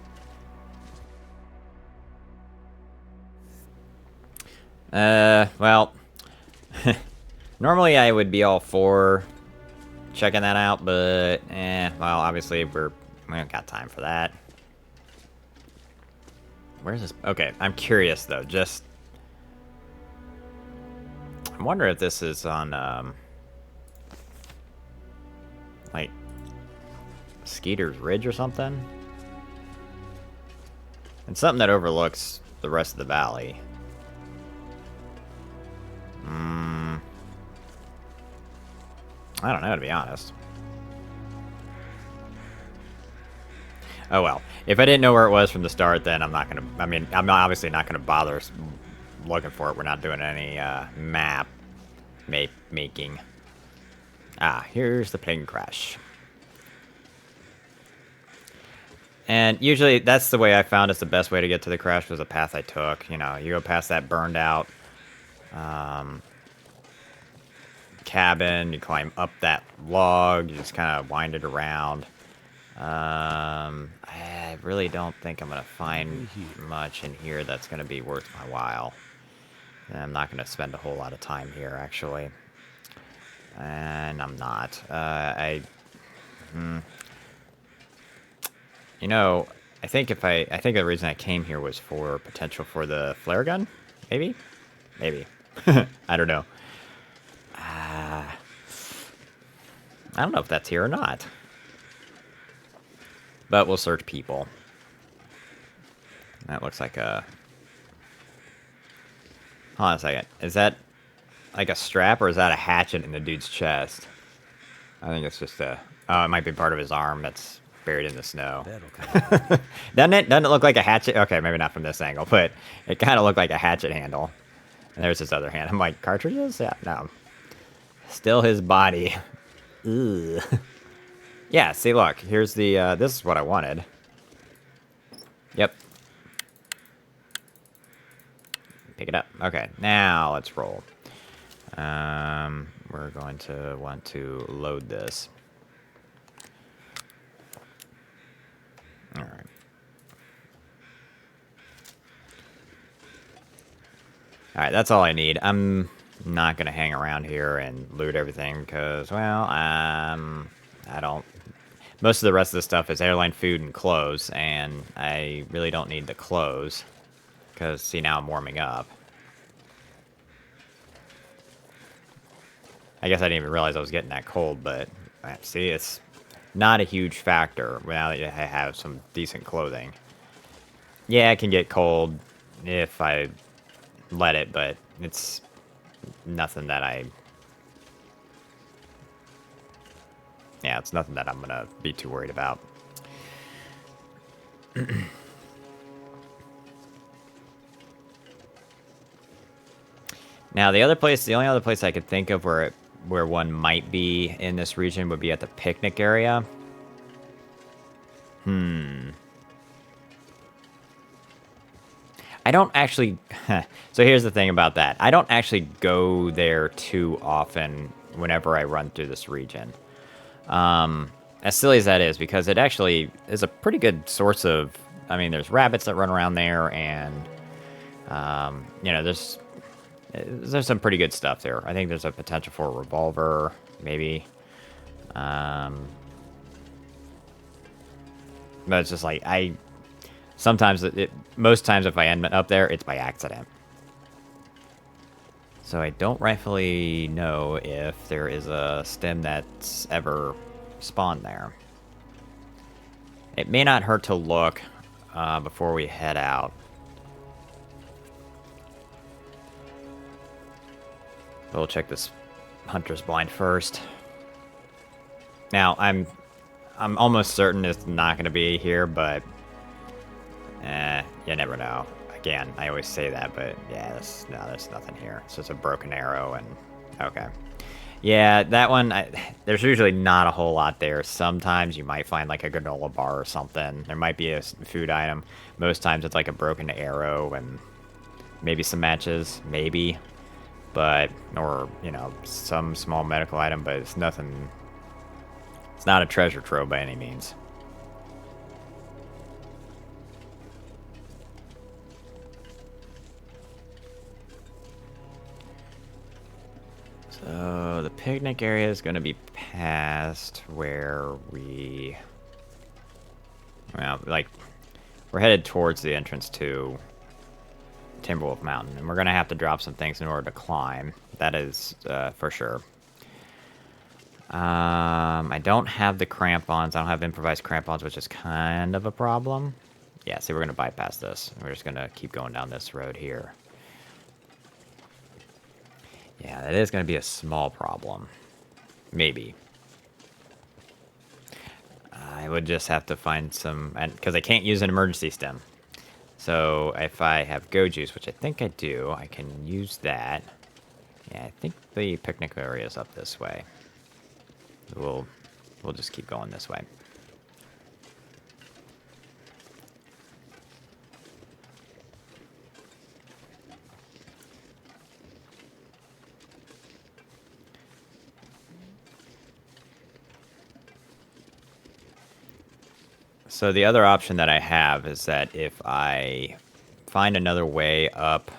[SPEAKER 1] Well, normally I would be all for checking that out, but, well, obviously we don't got time for that. Where's this? Okay, I'm curious, though, just... I wonder if this is on, like, Skeeter's Ridge or something? It's something that overlooks the rest of the valley. I don't know, to be honest. Oh well. If I didn't know where it was from the start, then I'm not gonna... I mean, I'm not, obviously not gonna bother looking for it. We're not doing any map making. Ah, here's the plane crash. And usually that's the way I found is the best way to get to the crash was the path I took. You know, you go past that burned out cabin, you climb up that log, you just kind of wind it around. I really don't think I'm going to find much in here that's going to be worth my while. And I'm not going to spend a whole lot of time here, actually. And I'm not. You know, I think the reason I came here was for potential for the flare gun, maybe? Maybe. I don't know. I don't know if that's here or not. But we'll search people. That looks like a... Hold on a second. Is that like a strap or is that a hatchet in the dude's chest? I think it's just a... Oh, it might be part of his arm that's buried in the snow. Doesn't it look like a hatchet? Okay, maybe not from this angle, but it kind of looked like a hatchet handle. And there's his other hand. I'm like, cartridges? Yeah, no. Still his body. Ugh. Yeah, see, look. Here's the... this is what I wanted. Yep. Pick it up. Okay, now let's roll. We're going to want to load this. Alright. Alright, that's all I need. I'm not going to hang around here and loot everything because, well, I don't... Most of the rest of the stuff is airline food and clothes, and I really don't need the clothes. Because, see, now I'm warming up. I guess I didn't even realize I was getting that cold, but... See, it's not a huge factor now that I have some decent clothing. Yeah, it can get cold if I let it, but it's nothing that I... Yeah, it's nothing that I'm going to be too worried about. Now, the only other place I could think of where one might be in this region would be at the picnic area. I don't actually... So here's the thing about that. I don't actually go there too often whenever I run through this region. As silly as that is, because it actually is a pretty good source of... I mean, there's rabbits that run around there, and... you know, there's some pretty good stuff there. I think there's a potential for a revolver, maybe. But it's just like, sometimes, most times if I end up there, it's by accident. So I don't rightfully know if there is a stim that's ever spawned there. It may not hurt to look before we head out. But we'll check this hunter's blind first. Now, I'm almost certain it's not going to be here, but you never know. Again, I always say that, but yeah, there's nothing here. It's just a broken arrow, and okay. Yeah, that one, there's usually not a whole lot there. Sometimes you might find like a granola bar or something. There might be a food item. Most times it's like a broken arrow and maybe some matches, maybe. But, or, you know, some small medical item, but it's nothing, it's not a treasure trove by any means. So, the picnic area is going to be past where we... Well, like, we're headed towards the entrance to Timberwolf Mountain, and we're going to have to drop some things in order to climb. That is for sure. I don't have the crampons. I don't have improvised crampons, which is kind of a problem. Yeah, see, we're going to bypass this. We're just going to keep going down this road here. Yeah, that is going to be a small problem. Maybe. I I would just have to find some, and because I can't use an emergency stim. So if I have go juice, which I think I do, I can use that. Yeah, I think the picnic area is up this way. We'll just keep going this way. So the other option that I have is that if I find another way up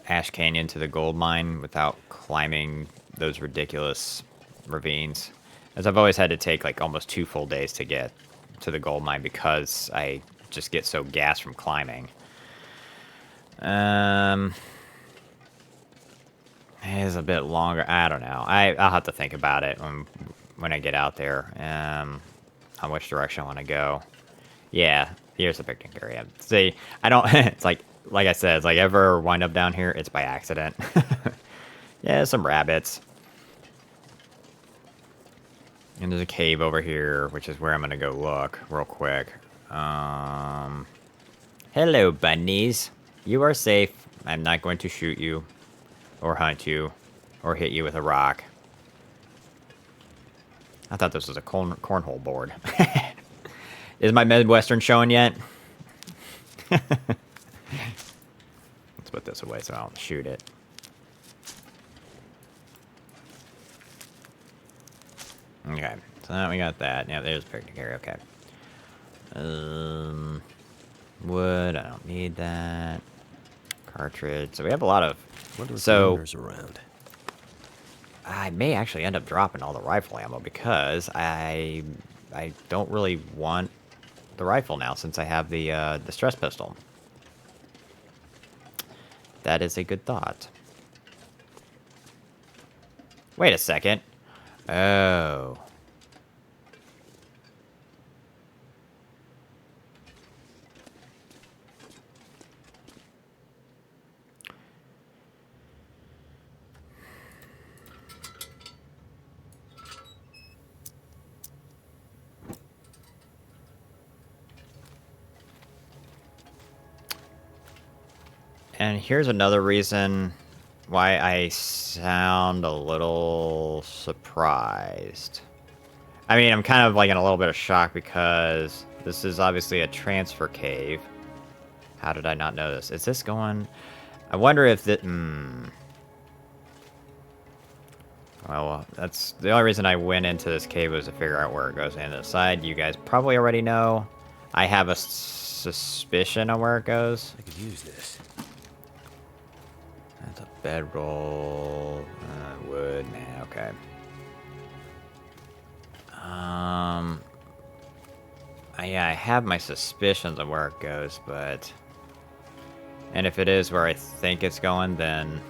[SPEAKER 1] Ash Canyon to the gold mine without climbing those ridiculous ravines, as I've always had to take like almost 2 full days to get to the gold mine because I just get so gassed from climbing. It is a bit longer. I don't know. I'll have to think about it when I get out there. On which direction I want to go. Yeah, here's the picnic area. See, I don't. It's like I said, it's like ever wind up down here, it's by accident. Yeah, some rabbits. And there's a cave over here, which is where I'm gonna go look real quick. Hello, bunnies. You are safe. I'm not going to shoot you, or hunt you, or hit you with a rock. I thought this was a cornhole board. Is my Midwestern showing yet? Let's put this away so I don't shoot it. Okay, so now we got that. Yeah, there's the picnic area. Okay. Wood. I don't need that. Cartridge. So we have a lot of.
[SPEAKER 2] Wonder if
[SPEAKER 1] So
[SPEAKER 2] the around.
[SPEAKER 1] I may actually end up dropping all the rifle ammo because I don't really want the rifle now since I have the stress pistol. That is a good thought. Wait a second. Oh. And here's another reason why I sound a little surprised. I mean, I'm kind of like in a little bit of shock because this is obviously a transfer cave. How did I not know this? Is this going... I wonder if that... Well, that's... The only reason I went into this cave was to figure out where it goes into the side. You guys probably already know. I have a suspicion on where it goes.
[SPEAKER 2] I could use this.
[SPEAKER 1] That's a bedroll. Wood. Nah, okay. Yeah, I have my suspicions of where it goes, but... And if it is where I think it's going, then...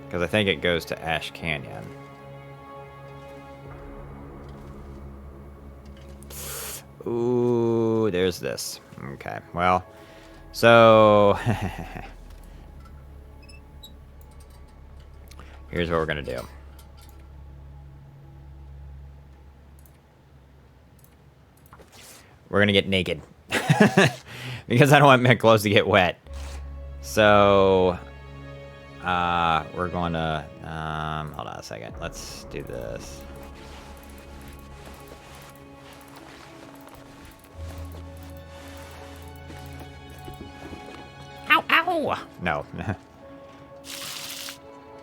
[SPEAKER 1] Because I think it goes to Ash Canyon. Ooh, there's this. Okay, well, so... Here's what we're going to do. We're going to get naked. Because I don't want my clothes to get wet. So... we're going to... hold on a second. Let's do this. Ow, ow! No.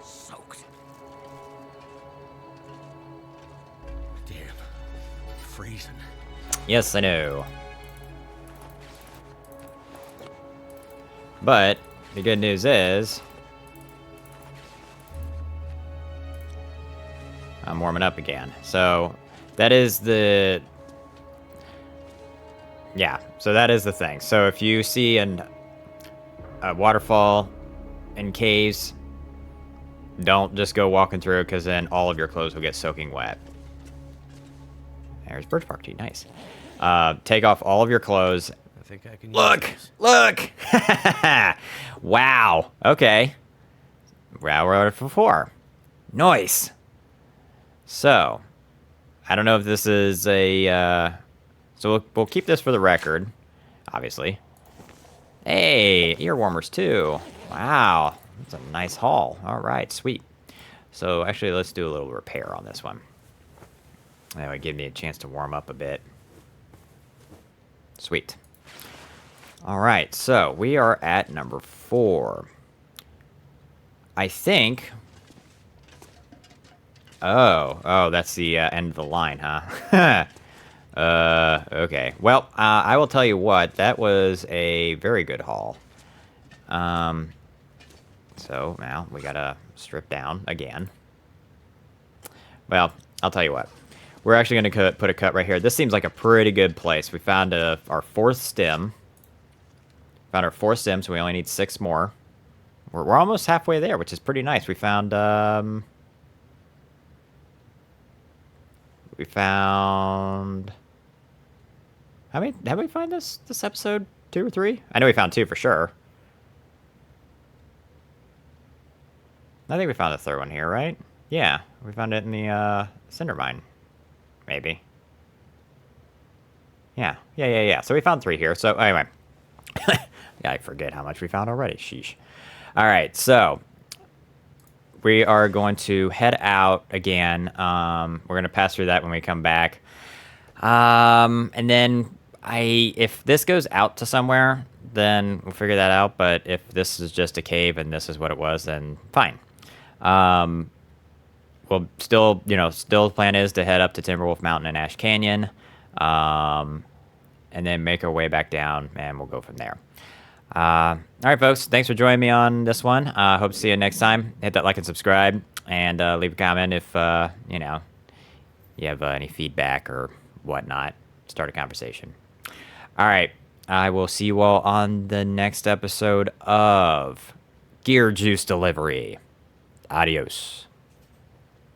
[SPEAKER 2] Soaked. Damn. Freezing.
[SPEAKER 1] Yes, I know. But the good news is I'm warming up again. So that is the... Yeah, so that is the thing. So if you see a waterfall and caves, don't just go walking through because then all of your clothes will get soaking wet. There's birch bark tea, nice. Take off all of your clothes,
[SPEAKER 2] think I can
[SPEAKER 1] Look!
[SPEAKER 2] use
[SPEAKER 1] Look! Wow. Okay. Wow, we're at 4. Nice. So, I don't know if this is a... So we'll keep this for the record, obviously. Hey, ear warmers too. Wow, that's a nice haul. All right, sweet. So actually, let's do a little repair on this one. That would give me a chance to warm up a bit. Sweet. All right, so we are at number 4. I think... Oh, that's the end of the line, huh? Okay. Well, I will tell you what, that was a very good haul. So now we gotta strip down again. Well, I'll tell you what. We're actually gonna put a cut right here. This seems like a pretty good place. We found our 4th stem. Found our 4th stem, so we only need 6 more. We're almost halfway there, which is pretty nice. We found, How many did we find this episode? 2 or 3? I know we found 2 for sure. I think we found the 3rd one here, right? Yeah, we found it in the cinder mine. Maybe. Yeah. So we found 3 here. So anyway. Yeah, I forget how much we found already. Sheesh. Alright, so we are going to head out again. We're going to pass through that when we come back. And then if this goes out to somewhere, then we'll figure that out. But if this is just a cave and this is what it was, then fine. We'll still, the plan is to head up to Timberwolf Mountain and Ash Canyon. And then make our way back down, and we'll go from there. All right, folks. Thanks for joining me on this one. Hope to see you next time. Hit that like and subscribe, and leave a comment if, you have any feedback or whatnot. Start a conversation. All right. I will see you all on the next episode of Gear Juice Delivery. Adios.